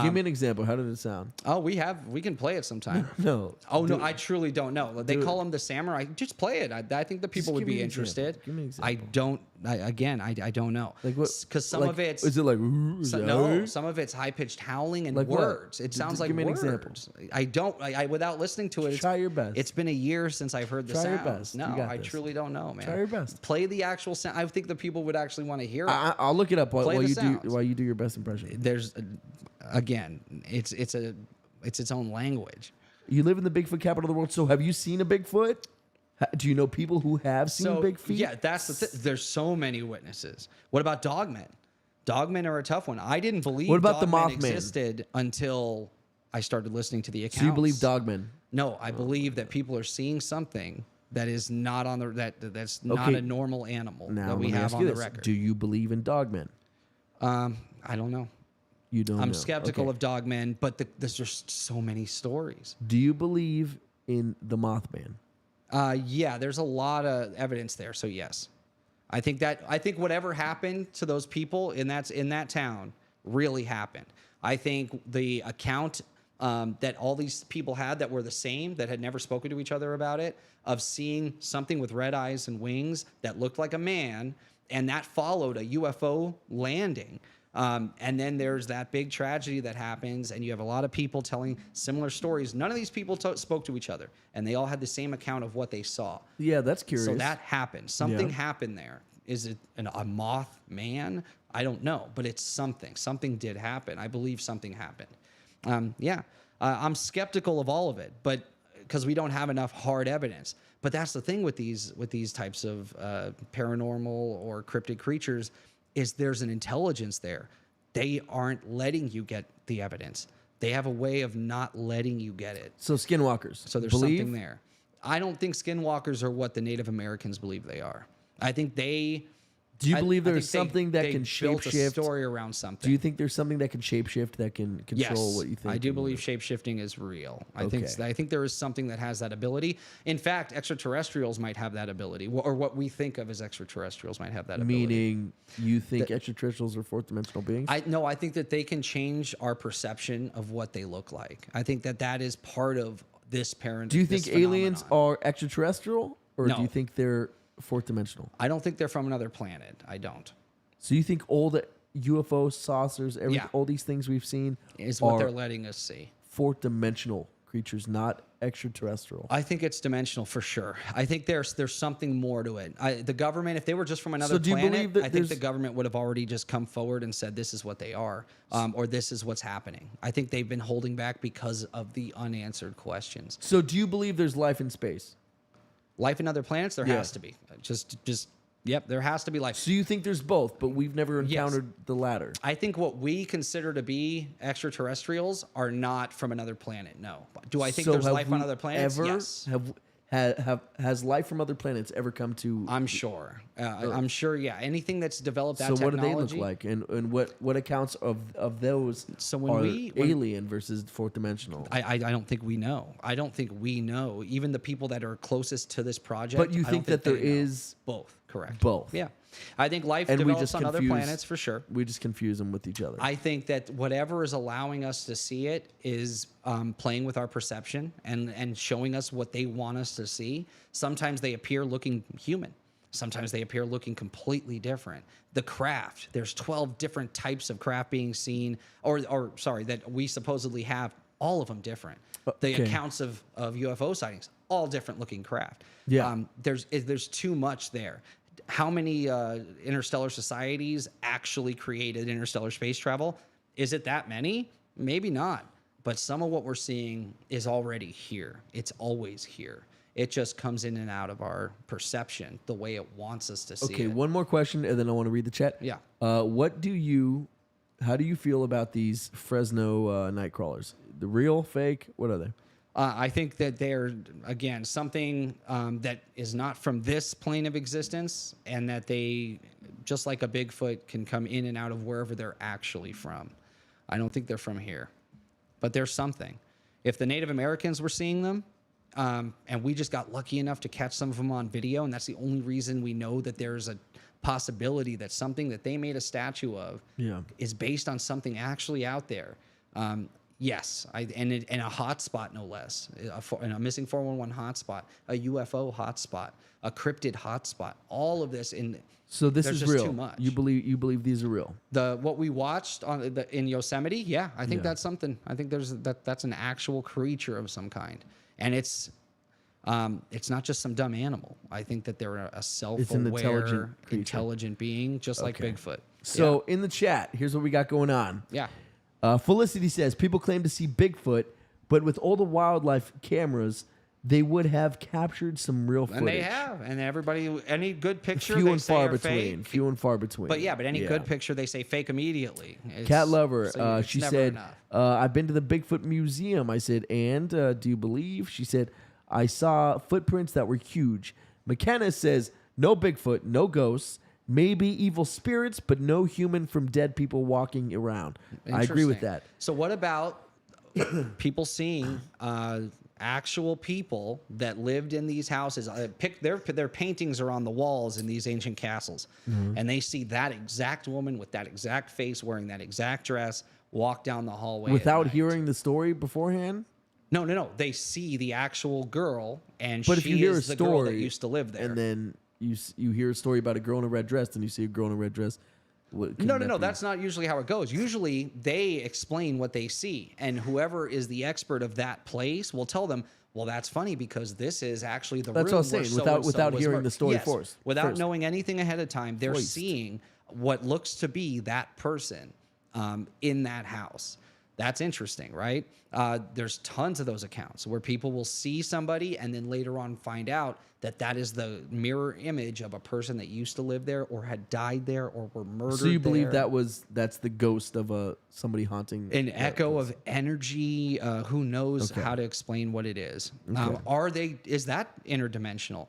Give me an example. How did it sound? Oh, we can play it sometime. No. Oh no, I truly don't know. They call them the samurai. Just play it. I think the people would give me be an example. interested. Give me an I don't. I don't know. Like what? Because some like, of it's is it like? Is that no, weird? some of it's high pitched howling and Like what? words. It sounds like give me an words. example. I don't. I without listening to it. Try your best. It's been a year since I've heard the Try your sounds. best. No, You got I this. truly don't know, man. Try your best. Play the actual sound. I think the people would actually want to hear it. I'll look it up Play while the you sounds. do your best impression. There's, again, it's its own language. You live in the Bigfoot capital of the world, so have you seen a Bigfoot? Do you know people who have seen big feet? Yeah, that's the thing. There's so many witnesses. What about dogmen? Dogmen are a tough one. I didn't believe What about the dogmen Mothman? existed until I started listening to the accounts. So you believe dogmen? No, I believe that people are seeing something that is not on the that's not Okay. a normal animal Now that we let me have ask on you the this. record. Do you believe in dogmen? I don't know. You don't. I'm know. skeptical Okay. of dogmen, but there's just so many stories. Do you believe in the Mothman? Yeah, there's a lot of evidence there. So yes, I think whatever happened to those people in that town really happened. I think the account that all these people had that were the same, that had never spoken to each other about it, of seeing something with red eyes and wings that looked like a man, and that followed a UFO landing. And then there's that big tragedy that happens, and you have a lot of people telling similar stories. None of these people spoke to each other, and they all had the same account of what they saw. Yeah, that's curious. So that happened. Something happened there. Is it a moth man? I don't know, but it's something. Something did happen. I believe something happened. I'm skeptical of all of it, but because we don't have enough hard evidence. But that's the thing with these types of paranormal or cryptid creatures, is there's an intelligence there. They aren't letting you get the evidence. They have a way of not letting you get it. So skinwalkers. So there's something there. I don't think skinwalkers are what the Native Americans believe they are. I think they... Do you believe there's think something that can built a shapeshift? story around something. Do you think there's something that can shapeshift, that can control what you think? I do believe shapeshifting is real. I think there is something that has that ability. In fact, extraterrestrials might have that ability, or what we think of as extraterrestrials might have that ability. Meaning, you think extraterrestrials are fourth dimensional beings? No, I think that they can change our perception of what they look like. I think that is part of this paradigm. Do you think aliens are extraterrestrial, or No. do you think they're fourth dimensional? I don't think they're from another planet. I don't. So you think all the UFO saucers, Yeah. all these things we've seen Is what are they're letting us see. fourth dimensional creatures, not extraterrestrial? I think it's dimensional for sure. I think there's something more to it. The government, if they were just from another do you planet, believe that I think the government would have already just come forward and said this is what they are, or this is what's happening. I think they've been holding back because of the unanswered questions. So do you believe there's life in space? Life in other planets, there has to be. Yep, there has to be life. So you think there's both, but we've never encountered the latter? I think what we consider to be extraterrestrials are not from another planet. No. Do I think there's life on other planets? Yes. Has life from other planets ever come to? I'm sure. I'm sure. Yeah. Anything that's developed that So what technology. do they look like, and what accounts of those So are alien versus fourth dimensional? I don't think we know. I don't think we know. Even the people that are closest to this project. But you I don't think that there they know. is both? Correct. Both. Yeah. I think life And we develops just on other confuse- planets for sure. We just confuse them with each other. I think that whatever is allowing us to see it is playing with our perception and showing us what they want us to see. Sometimes they appear looking human. Sometimes they appear looking completely different. The craft, there's 12 different types of craft being seen, that we supposedly have, all of them different. The Okay. accounts of UFO sightings, all different looking craft. Yeah. There's too much there. How many interstellar societies actually created interstellar space travel? Is it that many? Maybe not. But some of what we're seeing is already here. It's always here. It just comes in and out of our perception the way it wants us to see it. Okay, one more question, and then I want to read the chat. Yeah. How do you feel about these Fresno Nightcrawlers? The real, fake? What are they? I think that they're, again, something that is not from this plane of existence, and that they, just like a Bigfoot, can come in and out of wherever they're actually from. I don't think they're from here, but there's something. If the Native Americans were seeing them, and we just got lucky enough to catch some of them on video, and that's the only reason we know that there's a possibility that something that they made a statue of is based on something actually out there. Yes, and a hotspot, no less, a missing 411 hotspot, a UFO hotspot, a cryptid hotspot. All of this So this there's is just real. Too much. You believe these are real? What we watched in Yosemite, yeah, I think that's something. I think that's an actual creature of some kind, and it's not just some dumb animal. I think that they're a self-aware, intelligent being, just like Bigfoot. So in the chat, here's what we got going on. Yeah. Felicity says, people claim to see Bigfoot, but with all the wildlife cameras, they would have captured some real footage. And they have. And everybody, any good picture, Few they and say far are between. fake. Few and far between. But any good picture, they say fake immediately. Cat Lover, So it's she never said, enough. I've been to the Bigfoot Museum. I said, and do you believe? She said, I saw footprints that were huge. McKenna says, no Bigfoot, no ghosts, maybe evil spirits, but no human from dead people walking around. I agree with Interesting. that. So what about people seeing actual people that lived in these houses? Their paintings are on the walls in these ancient castles, and they see that exact woman with that exact face wearing that exact dress walk down the hallway Without at night. hearing the story beforehand? No. They see the actual girl, and But she if you hear is a the girl story that used to live there. and then you hear a story about a girl in a red dress, and you see a girl in a red dress. No. That's not usually how it goes. Usually they explain what they see, and whoever is the expert of that place will tell them, well, that's funny because this is actually the That's room what I'm where saying, so-and-so without was hearing murdered. the story Yes, first. Without knowing anything ahead of time, they're Voiced. seeing what looks to be that person in that house. That's interesting, right? There's tons of those accounts where people will see somebody and then later on find out that that is the mirror image of a person that used to live there or had died there or were murdered. So you believe there. that's the ghost of somebody haunting An echo of energy. Who knows how to explain what it is? Is that interdimensional?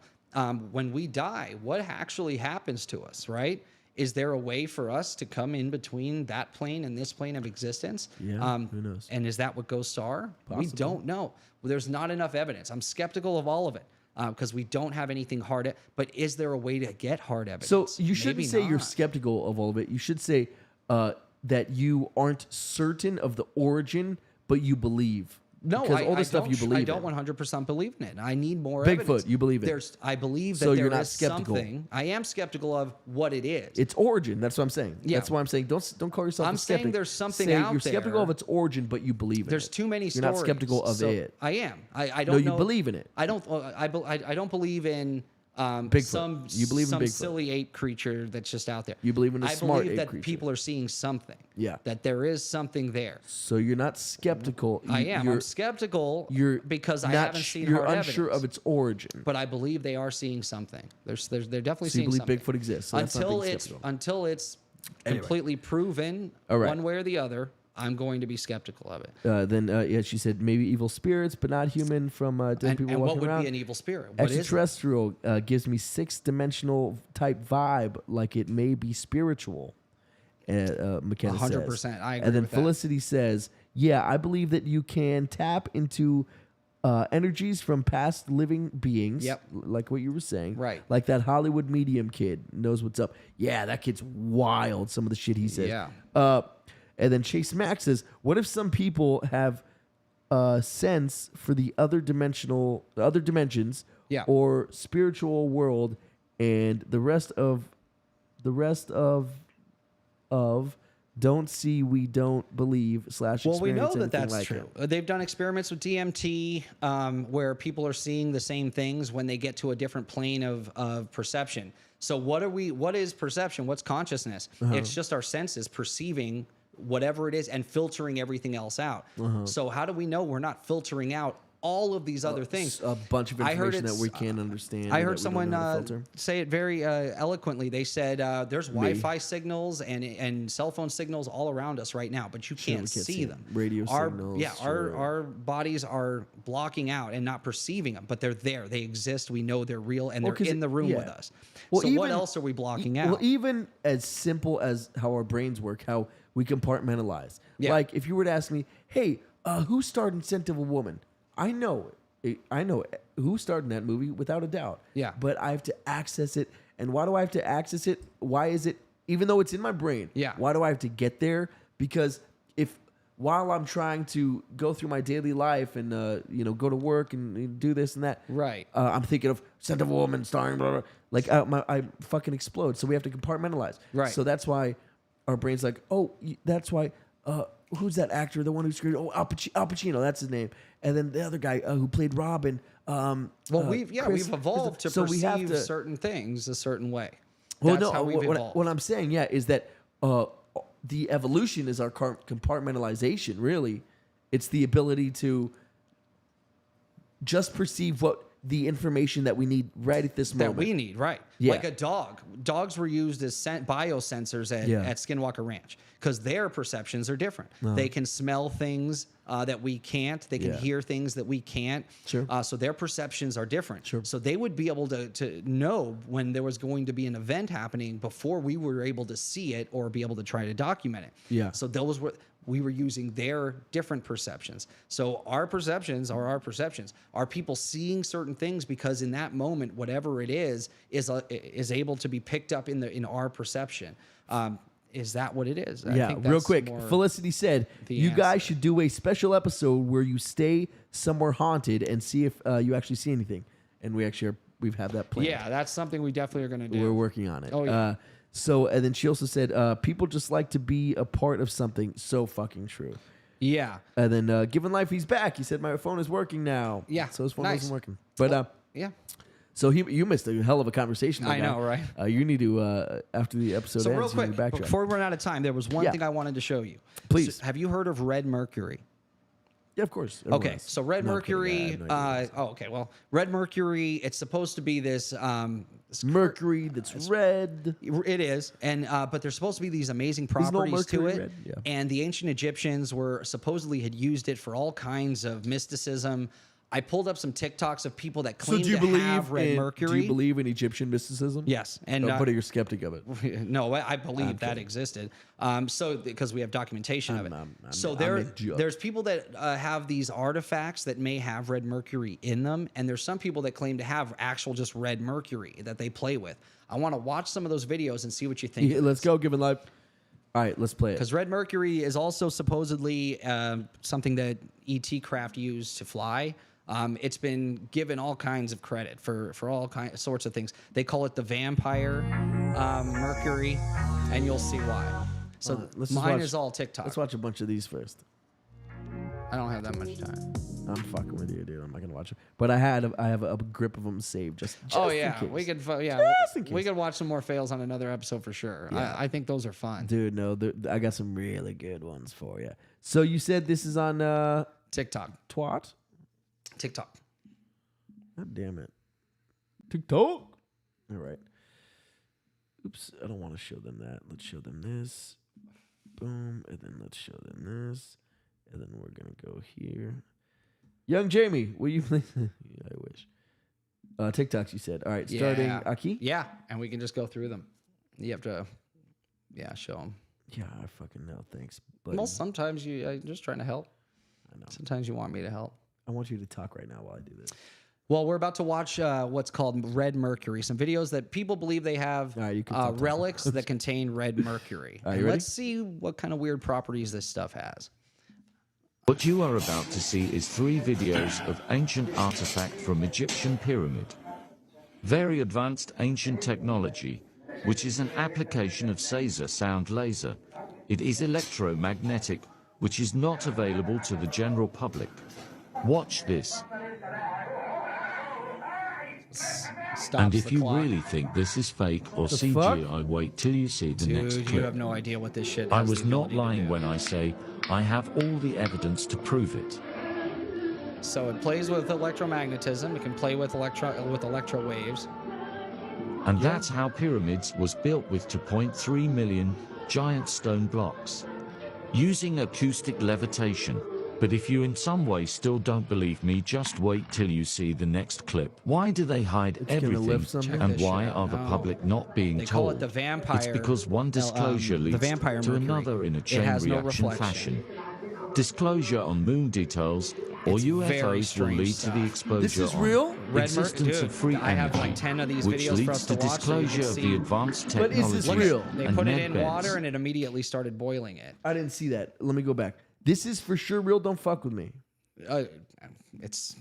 When we die, what actually happens to us, right? Is there a way for us to come in between that plane and this plane of existence? Yeah, who knows? And is that what ghosts are? We Possibly. don't know. Well, there's not enough evidence. I'm skeptical of all of it because we don't have anything hard. But is there a way to get hard evidence? So you shouldn't Maybe say you're not. skeptical of all of it. You should say that you aren't certain of the origin, but you believe. No, because all the I stuff don't, you believe I don't in. 100% believe in it. I need more Bigfoot, evidence. you believe it. I believe that So there you're not is skeptical. something. I am skeptical of what it is. Its origin. That's what I'm saying. Yeah. That's why I'm saying don't call yourself I'm a skeptic. saying there's something Say out you're skeptical there. of its origin, but you believe in There's it. too many You're stories. not skeptical of So it. I am. I No, don't you know. believe in it. I don't. I don't believe in Bigfoot. some You believe in some Bigfoot. silly ape creature that's just out there. You believe in a I smart believe ape that creature. people are seeing something. Yeah. That there is something there. So you're not skeptical. I am. You're, I'm skeptical you're because I not haven't seen You're hard unsure evidence. of its origin. But I believe they are seeing something. They're definitely So you seeing believe something. Bigfoot exists. So that's not being skeptical. until it's Anyway. completely proven All right. one way or the other, I'm going to be skeptical of it. Then she said maybe evil spirits, but not human from dead people And walking what would around. be an evil spirit? What is it? Extraterrestrial gives me 6-dimensional type vibe, like it may be spiritual. McKenna 100%. says. I agree And then with that. Felicity says, "Yeah, I believe that you can tap into energies from past living beings. Yep. Like what you were saying. Right. Like that Hollywood medium kid knows what's up. Yeah, that kid's wild. Some of the shit he says. Yeah. And then Chase Max says, "What if some people have sense for the other dimensions, Yeah. or spiritual world, and the rest of don't see, we don't believe / Well, we know experience that anything that's like true. it." They've done experiments with DMT where people are seeing the same things when they get to a different plane of perception. So what is perception? What's consciousness? It's just our senses perceiving whatever it is and filtering everything else out. So how do we know we're not filtering out all of these other things? A bunch of I heard information that it's- we can't understand. I that heard we don't someone know how to filter. say it very eloquently. They said there's Wi-Fi signals and cell phone signals all around us right now, but you Sure, we can't can't see see them. them. Radio signals, Yeah, sure. our bodies are blocking out and not perceiving them, but they're there. They exist. We know they're real, and Well, they're 'cause in the room yeah. with us. Well, so what even- else are we blocking out? Well, even as simple as how our brains work, how we compartmentalize. Yeah. Like if you were to ask me, "Hey, who starred in Scent of a Woman?" I know who starred in that movie without a doubt. Yeah. But I have to access it. And why do I have to access it? Why is it, even though it's in my brain, Yeah. why do I have to get there? Because while I'm trying to go through my daily life and go to work and do this and that, Right. I'm thinking of Scent of a Woman starring blah, blah, blah. Like I fucking explode. So we have to compartmentalize. Right. So that's why our brain's like, that's why. Who's that actor? The one who screamed, Al Pacino, that's his name. And then the other guy who played Robin. We've evolved to so perceive we have to, certain things a certain way. well, That's no, how we've evolved. what I'm saying, is that the evolution is our compartmentalization. Really, it's the ability to just perceive what the information that we need right at this moment. That we need, right? Yeah. Like a dog. Dogs were used as biosensors at Skinwalker Ranch because their perceptions are different. They can smell things that we can't. They can hear things that we can't. Sure. So their perceptions are different. Sure. So they would be able to know when there was going to be an event happening before we were able to see it or be able to try to document it. Yeah. So those were... We were using their different perceptions. So our perceptions are our perceptions. Are people seeing certain things because in that moment, whatever it is able to be picked up in our perception? Is that what it is? I think real that's quick. more Felicity said, the you guys answer. should do a special episode where you stay somewhere haunted and see if you actually see anything. And we've had that planned. Yeah, that's something we definitely are going to do. We're working on it. Oh, yeah. So, and then she also said, people just like to be a part of something. So fucking true. Yeah. And then, given life, he's back. He said, my phone is working now. Yeah. So his phone Nice. wasn't working. But, yeah. so you missed a hell of a conversation. I know, right? You need to, after the episode So ends, real quick, you need to backtrack. before we run out of time, there was one thing I wanted to show you. Please. So have you heard of Red Mercury? Yeah, of course. Everyone Okay, has. so Red No, I'm kidding. I Mercury. have no idea what Okay, well, Red Mercury. It's supposed to be this. Mercury that's red. It is, and but there's supposed to be these amazing Isn't all properties to Mercury it. red? Yeah. And the ancient Egyptians were supposedly had used it for all kinds of mysticism. I pulled up some TikToks of people that claim to have Red Mercury. Do you believe in Egyptian mysticism? Yes, and but you're skeptic of it. No, I believe that existed. So because we have documentation of it. So there's people that have these artifacts that may have red mercury in them, and there's some people that claim to have actual just red mercury that they play with. I want to watch some of those videos and see what you think. Let's go, given life. All right, let's play it. Because red mercury is also supposedly something that ET craft used to fly. It's been given all kinds of credit for all sorts of things. They call it the Vampire Mercury, and you'll see why. So mine is all TikTok. Let's watch a bunch of these first. I don't have that much time. I'm fucking with you, dude. I'm not gonna watch it, but I have a grip of them saved just oh in yeah, case. we could we could watch some more fails on another episode for sure. Yeah. I think those are fun. Dude, no, I got some really good ones for you. So you said this is on TikTok. TikTok. God damn it. TikTok. All right. Oops, I don't want to show them that. Let's show them this. Boom, and then let's show them this. And then we're going to go here. Young Jamie, will you please? Yeah, I wish. TikToks, you said. All right, starting Aki? Yeah, and we can just go through them. You have to, show them. Yeah, I fucking know. Thanks. Buddy. Well, sometimes I'm just trying to help. I know. Sometimes you want me to help. I want you to talk right now while I do this. Well, we're about to watch what's called Red Mercury. Some videos that people believe they have relics that contain red mercury. Are you ready? Let's see what kind of weird properties this stuff has. What you are about to see is 3 videos of ancient artifact from Egyptian pyramid. Very advanced ancient technology, which is an application of Caesar sound laser. It is electromagnetic, which is not available to the general public. Watch this. And if you really think this is fake or CGI, wait till you see the next clip. You have no idea what this shit is. I was not lying when I say I have all the evidence to prove it. So it plays with electromagnetism. It can play with electro waves. And that's how pyramids was built with 2.3 million giant stone blocks, using acoustic levitation. But if you in some way still don't believe me, just wait till you see the next clip. Why do they hide everything? And why are the public not being told? They call it the Vampire. It's because one disclosure leads to another in a chain reaction fashion. Disclosure on moon details or UFOs will lead to the exposure this is real? Existence of free energy, I have like 10 of these which videos for leads us to to watch. disclosure of the advanced technology. But is this real? They put it in water and it immediately started boiling it. I didn't see that. Let me go back. This is for sure real. Don't fuck with me. It's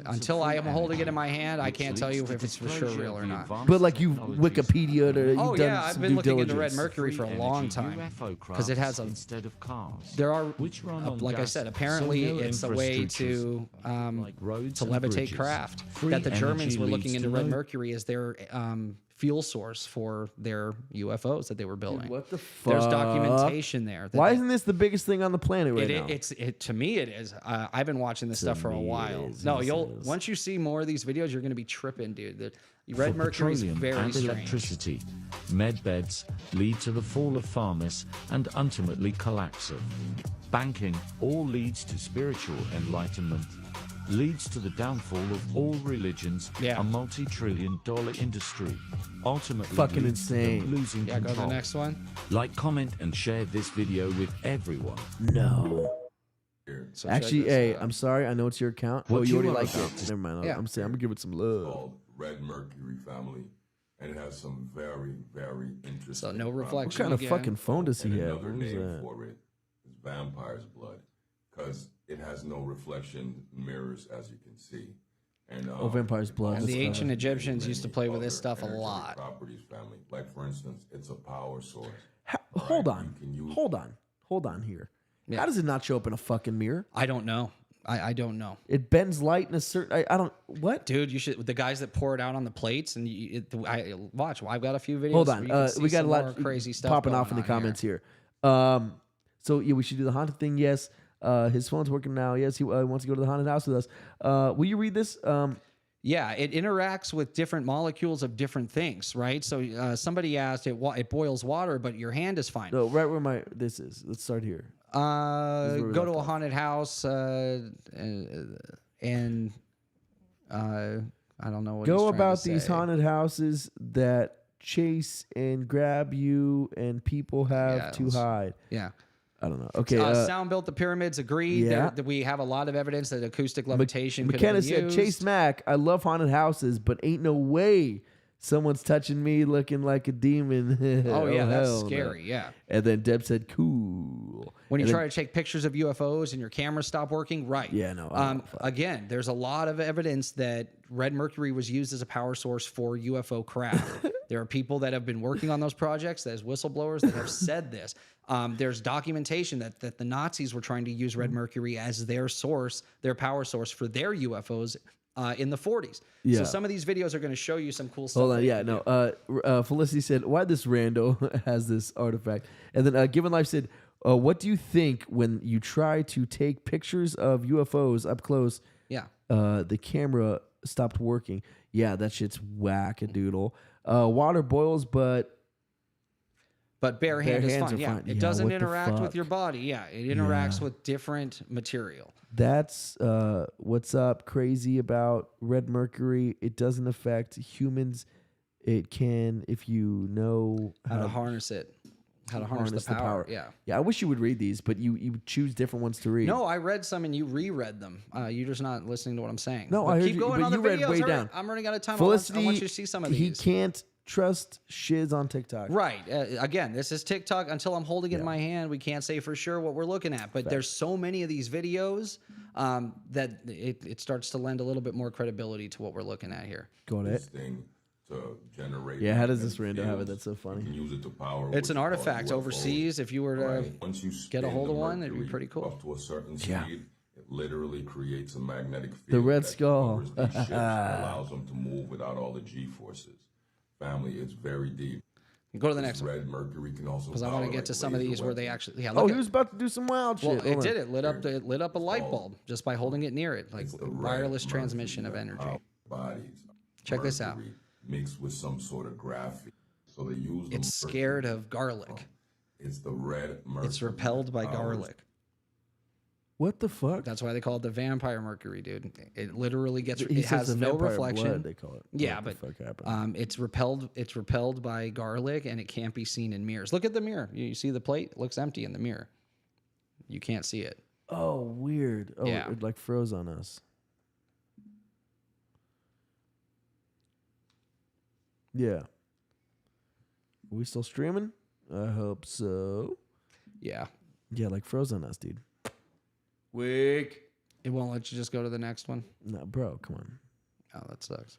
until I am holding it in my hand, I can't tell you if it's for sure real or not. But like you Wikipedia or Oh you've yeah, done I've some been due looking into diligence. Red Mercury for a long time because it has a. Instead of cars, There are, which run on like I gas, said, apparently so no it's a way to like roads and levitate bridges. craft. Free That the energy Germans were leads looking to into Red no- Mercury as their fuel source for their UFOs that they were building. Dude, what the fuck? There's documentation there. Why isn't this the biggest thing on the planet right now? To me, it is. I've been watching this stuff for a while. Once you see more of these videos, you're going to be tripping, dude. The Red Mercury is Petroleum very and strange. electricity, med beds lead to the fall of Farmis and ultimately collapse of banking. All leads to spiritual enlightenment, leads to the downfall of all religions. A multi-trillion-dollar industry, ultimately fucking leads to them insane. losing Yeah, go to control. the next one. Like, comment, and share this video with everyone. No. So Actually, hey, I'm sorry. I know it's your account. What you you already are like about it. Never mind. Yeah. I'm saying I'm gonna give it some love. Called Red Mercury family, and it has some very, very interesting. So no reflection. What kind of again. fucking phone does he and have? another What is name that? for it is vampire's blood, because it has no reflection mirrors, as you can see. And Vampire's blood. And That's the fine. ancient Egyptians used to play with this other stuff a energetic lot. Properties family, like for instance, it's a power source. Hold Right? on. You can use- Hold on here. Yeah. How does it not show up in a fucking mirror? I don't know. I don't know. It bends light in a certain. I don't. What? Dude, you should. The guys that pour it out on the plates and watch. I've got a few videos. Hold where on. you can see We got a some lot more crazy stuff popping going off in the on comments here. So yeah, we should do the haunted thing. Yes. His phone's working now. Yes, he wants to go to the haunted house with us. Will you read this? Yeah, it interacts with different molecules of different things, right? So somebody asked, it boils water, but your hand is fine. No, right where this is. Let's start here. Go to a haunted house and I don't know what. Go he's trying about to these say. haunted houses that chase and grab you, and people have to hide. Yeah. I don't know. Okay. Sound built the pyramids. Agreed. Yeah. That we have a lot of evidence that acoustic levitation. could McKenna have been said, used. Chase Mack, I love haunted houses, but ain't no way someone's touching me looking like a demon. Oh yeah, that's hell no. scary. Yeah. And then Deb said, cool. When you And try to take pictures of UFOs and your cameras stop working, right? Yeah, no. Again, there's a lot of evidence that Red Mercury was used as a power source for UFO craft. There are people that have been working on those projects, as whistleblowers, that have said this. There's documentation that the Nazis were trying to use Red Mercury as their source, their power source for their UFOs in the 40s. Yeah. So some of these videos are going to show you some cool stuff. Hold on, that yeah, you can no. do. Felicity said, why this rando has this artifact? And then Given Life said, what do you think when you try to take pictures of UFOs up close? Yeah. The camera stopped working. Yeah, that shit's whack-a-doodle. Water boils, but bare hand is hands fine. are Yeah, fine. it Yeah, doesn't what the interact with fuck? your body. Yeah, it interacts with different material. That's what's up crazy about Red Mercury. It doesn't affect humans. It can if you know How to harness it. How to harness the power. Yeah. Yeah, I wish you would read these, but you choose different ones to read. No, I read some and you reread them. You're just not listening to what I'm saying. No, But I heard keep you, going but on you the read videos. way Hurry. down. I'm running out of time. Felicity, I want you to see some of these. He can't trust shiz on TikTok. Right. Again, this is TikTok. Until I'm holding it in my hand, we can't say for sure what we're looking at. But there's so many of these videos that it starts to lend a little bit more credibility to what we're looking at here. Go on it. thing to generate. Yeah, how does this magnetic rando have it? fields. That's so funny. You can use it to power. It's an what's called artifact UFOs. overseas. If you were to Right. Once you get a spin hold the of one, it'd be mercury pretty cool. Up to a certain Yeah. speed, it literally creates a magnetic field. The Red that Skull. covers these ships and allows them to move without all the G forces. Family, it's very deep. Go to the next one. Red Mercury can also. Because I want to power, get like, to some of laser these where they weapons. actually. Yeah, Oh, look he at- was about to do some wild shit. Well, Hold it on. did. It lit up a light bulb just by holding it near it, like It's the red wireless mercury transmission of that energy. powers bodies. Check this out. Mercury Mixed with some sort of graphene. So they use the It's mercury. scared of garlic. It's the red mercury. It's repelled by that powers garlic. What the fuck? That's why they call it the Vampire Mercury, dude. It literally gets. He It says has the no vampire reflection. blood, they call it. Yeah, What the but fuck happened? it's repelled. It's repelled by garlic, and it can't be seen in mirrors. Look at the mirror. You see the plate? It looks empty in the mirror. You can't see it. Oh, weird. Oh, Yeah. it like froze on us. Yeah. Are we still streaming? I hope so. Yeah. Yeah, like froze on us, dude. Wick. It won't let you just go to the next one. No, bro, come on. Oh, that sucks.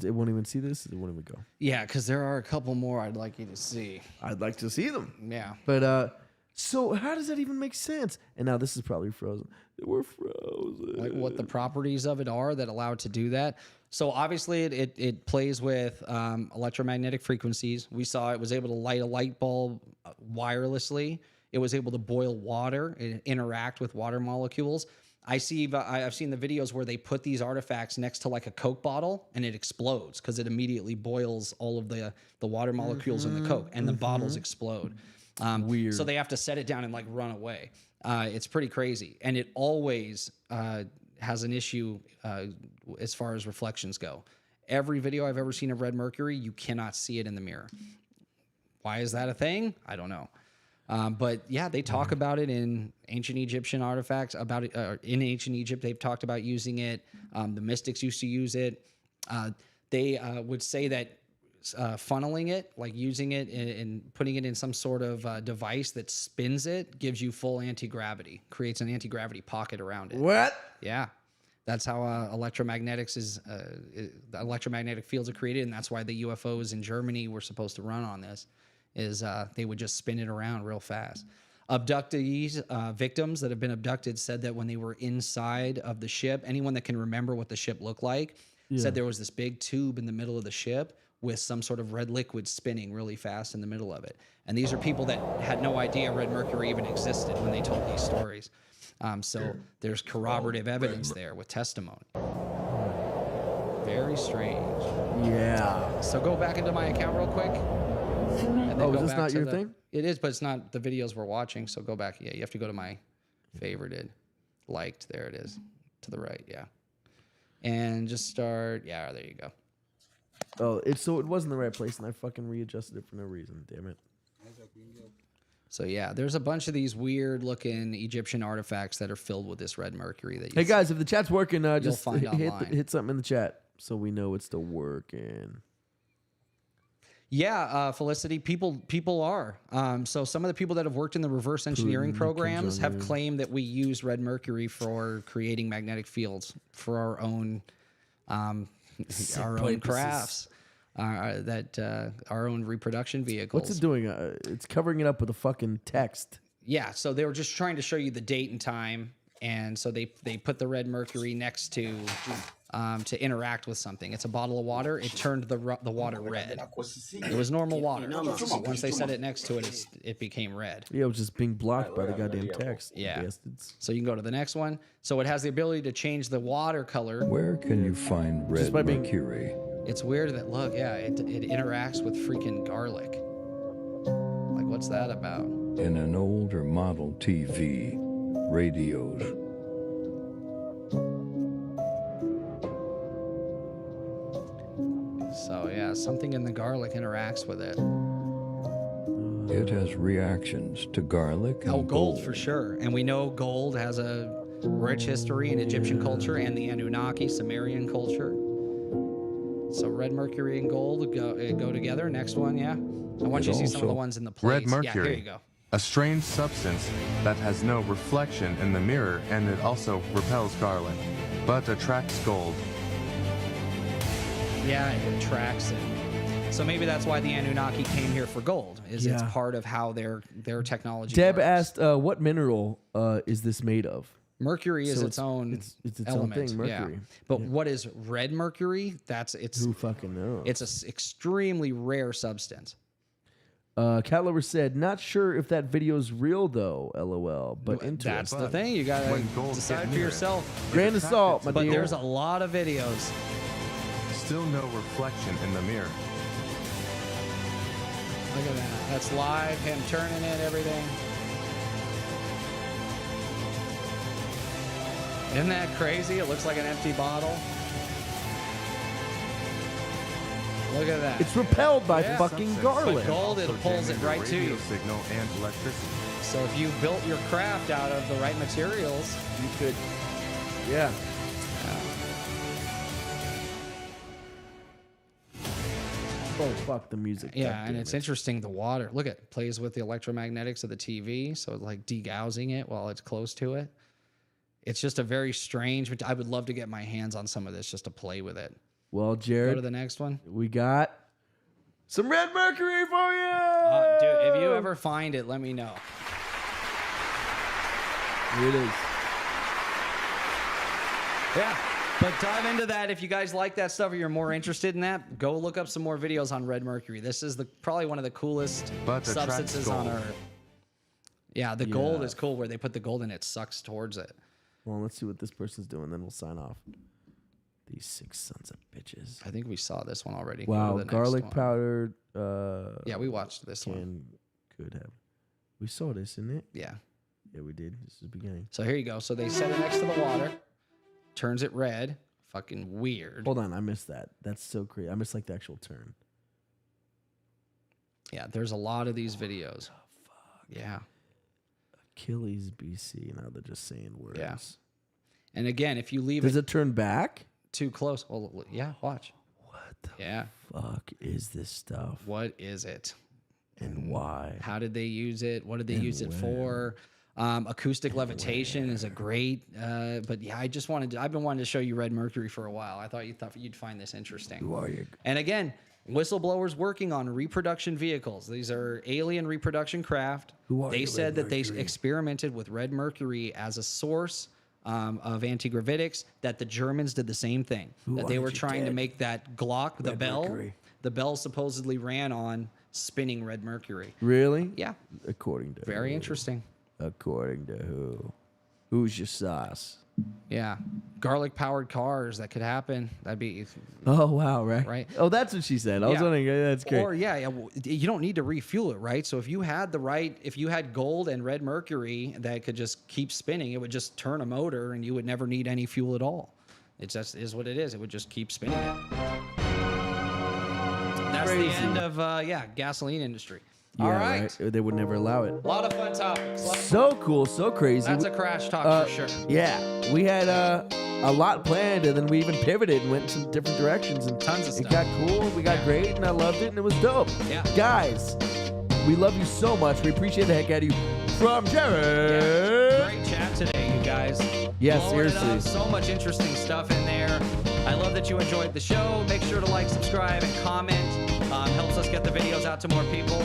It won't even see this. It won't even go. Yeah, because there are a couple more I'd like you to see. I'd like to see them. Yeah. But So how does that even make sense? And now this is probably frozen. We're frozen. Like what the properties of it are that allow it to do that. So obviously it plays with electromagnetic frequencies. We saw it was able to light a light bulb wirelessly. It was able to boil water and interact with water molecules. I've seen the videos where they put these artifacts next to like a Coke bottle and it explodes because it immediately boils all of the water molecules in the Coke and the bottles explode. Weird. So they have to set it down and like run away. It's pretty crazy. And it always has an issue as far as reflections go. Every video I've ever seen of red mercury, you cannot see it in the mirror. Why is that a thing? I don't know. But yeah, they talk about it in ancient Egyptian artifacts. About it in ancient Egypt, they've talked about using it. The mystics used to use it. They would say that funneling it, like using it and putting it in some sort of device that spins it, gives you full anti-gravity, creates an anti-gravity pocket around it. What? Yeah. That's how electromagnetics the electromagnetic fields are created, and that's why the UFOs in Germany were supposed to run on this. They would just spin it around real fast. Abductees, victims that have been abducted said that when they were inside of the ship, anyone that can remember what the ship looked like, said there was this big tube in the middle of the ship with some sort of red liquid spinning really fast in the middle of it. And these are people that had no idea red mercury even existed when they told these stories. So there's corroborative evidence there with testimony. Very strange. Yeah. So go back into my account real quick. Oh, is this not your thing? It is, but it's not the videos we're watching. So go back. Yeah, you have to go to my favorited, liked. There it is, to the right. Yeah, and just start. Yeah, there you go. Oh, it wasn't the right place, and I fucking readjusted it for no reason. Damn it. So yeah, there's a bunch of these weird-looking Egyptian artifacts that are filled with this red mercury. That hey guys, if the chat's working, just find hit something in the chat so we know it's still working. Yeah, Felicity, people are. So some of the people that have worked in the reverse engineering programs have claimed that we use red mercury for creating magnetic fields for our own crafts, our own reproduction vehicles. What's it doing? It's covering it up with a fucking text. Yeah, so they were just trying to show you the date and time, and so they put the red mercury next to interact with something. It's a bottle of water. It turned the water red. It was normal water. So once they set it next to it, it became red. Yeah, it was just being blocked by the goddamn text. Yeah. Bastards. So you can go to the next one. So it has the ability to change the water color. Where can you find red mercury? It's weird that, look, yeah, it interacts with freaking garlic. Like, what's that about? In an older model TV, radios. So yeah, something in the garlic interacts with it. It has reactions to garlic and gold for sure. And we know gold has a rich history in Egyptian culture and the Anunnaki, Sumerian culture. So red mercury and gold go together. Next one, yeah. I want you to see some of the ones in the plates. Red mercury. Yeah, here you go. A strange substance that has no reflection in the mirror, and it also repels garlic, but attracts gold. Yeah, it attracts it. So maybe that's why the Anunnaki came here for gold. It's part of how their technology Deb works. asked, what mineral is this made of? Mercury is its own its element. own thing, mercury. Yeah. But what is red mercury? Who fucking knows? It's an extremely rare substance. Catlover said, not sure if that video's real though, LOL. But interesting. That's the thing. You gotta decide for yourself. Grain of salt, my But dear. there's a lot of videos. Still no reflection in the mirror. Look at that. That's live, him turning it, everything. Isn't that crazy? It looks like an empty bottle. Look at that. It's repelled by fucking garlic. But gold, it pulls it right to you. Signal and electricity. So if you built your craft out of the right materials, you could, yeah. Oh, fuck the music. Yeah, and it's interesting, the water. Look, it plays with the electromagnetics of the TV, so it's like degaussing it while it's close to it. It's just a very strange, I would love to get my hands on some of this just to play with it. Well, Jared, go to the next one. We got some red mercury for you. Dude, if you ever find it, let me know. Here it is. Yeah. But dive into that. If you guys like that stuff or you're more interested in that, go look up some more videos on Red Mercury. This is probably one of the coolest substances on Earth. Yeah, the gold is cool where they put the gold in it, sucks towards it. Well, let's see what this person's doing, then we'll sign off. These 6 sons of bitches. I think we saw this one already. Wow, garlic powder. Yeah, we watched this one. Could have. We saw this, didn't it? Yeah. Yeah, we did. This is the beginning. So here you go. So they set it next to the water, turns it red. Fucking weird. Hold on, I missed that. That's so crazy. I missed like the actual turn. Yeah, there's a lot of these videos. Oh, fuck. Yeah. Achilles BC. Now they're just saying words. Yeah. And again, if you leave Does it turn back? Too close. Well, yeah, watch. What the fuck is this stuff? What is it? And why? How did they use it? What did they use it for? Acoustic levitation is a great, but yeah, I've been wanting to show you Red Mercury for a while. I thought you'd find this interesting. Who are you? And again, whistleblowers working on reproduction vehicles. These are alien reproduction craft. Who are They you, said Red that they Mercury? experimented with Red Mercury as a source of anti-gravitics, that the Germans did the same thing. That they were trying to make that Glock, the Red bell. Mercury. The bell supposedly ran on spinning Red Mercury. Really? Yeah. According to Very who? interesting. According to who? Who's your sauce? Yeah. Garlic powered cars, that could happen. That'd be. Oh, wow, right? Right. Oh, that's what she said. I was wondering, that's great. Or you don't need to refuel it, right? So if you had gold and Red Mercury that could just keep spinning, it would just turn a motor and you would never need any fuel at all. It just is what it is. It would just keep spinning it. That's the end of gasoline industry. Yeah, All right. They would never allow it. A lot of fun topics. So cool, so crazy. That's a crash talk for sure. Yeah, we had a lot planned, and then we even pivoted and went in some different directions. And tons of stuff. It got cool, we got great, and I loved it, and it was dope. Yeah. Guys, we love you so much. We appreciate the heck out of you. From Jared. Yeah, great chat today, you guys. Yeah, Blowing it seriously. up. So much interesting stuff in there. I love that you enjoyed the show. Make sure to like, subscribe, and comment. Helps us get the videos out to more people.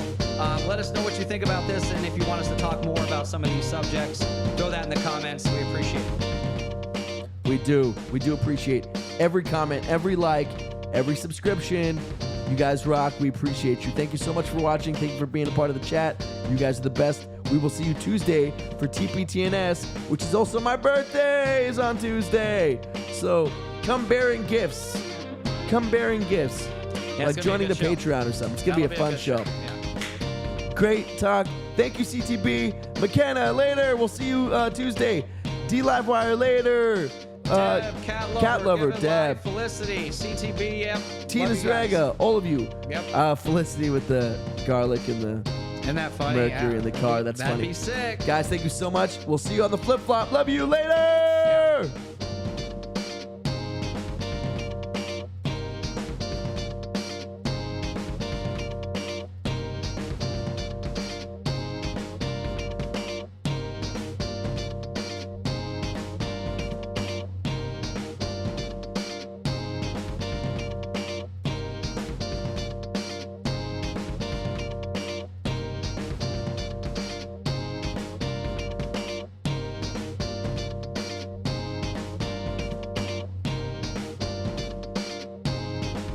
Let us know what you think about this, and if you want us to talk more about some of these subjects, throw that in the comments. We appreciate it. We do. We do appreciate every comment, every like, every subscription. You guys rock. We appreciate you. Thank you so much for watching. Thank you for being a part of the chat. You guys are the best. We will see you Tuesday for TPTNS, which is also my birthday is on Tuesday. So come bearing gifts. Come bearing gifts. Yeah, like joining the show. Patreon or something. It's going to be a fun good show. Yeah. Great talk. Thank you, CTB. McKenna, later. We'll see you Tuesday. D-Livewire, later. Deb, Cat Lover, Give It Deb. Life, Felicity, CTB, yep. Tina Love you guys. Zraga, all of you. Yep. Felicity with the garlic and the Isn't that funny? Mercury Yeah. in the car. That's That'd funny. be sick. Guys, thank you so much. We'll see you on the flip flop. Love you. Later.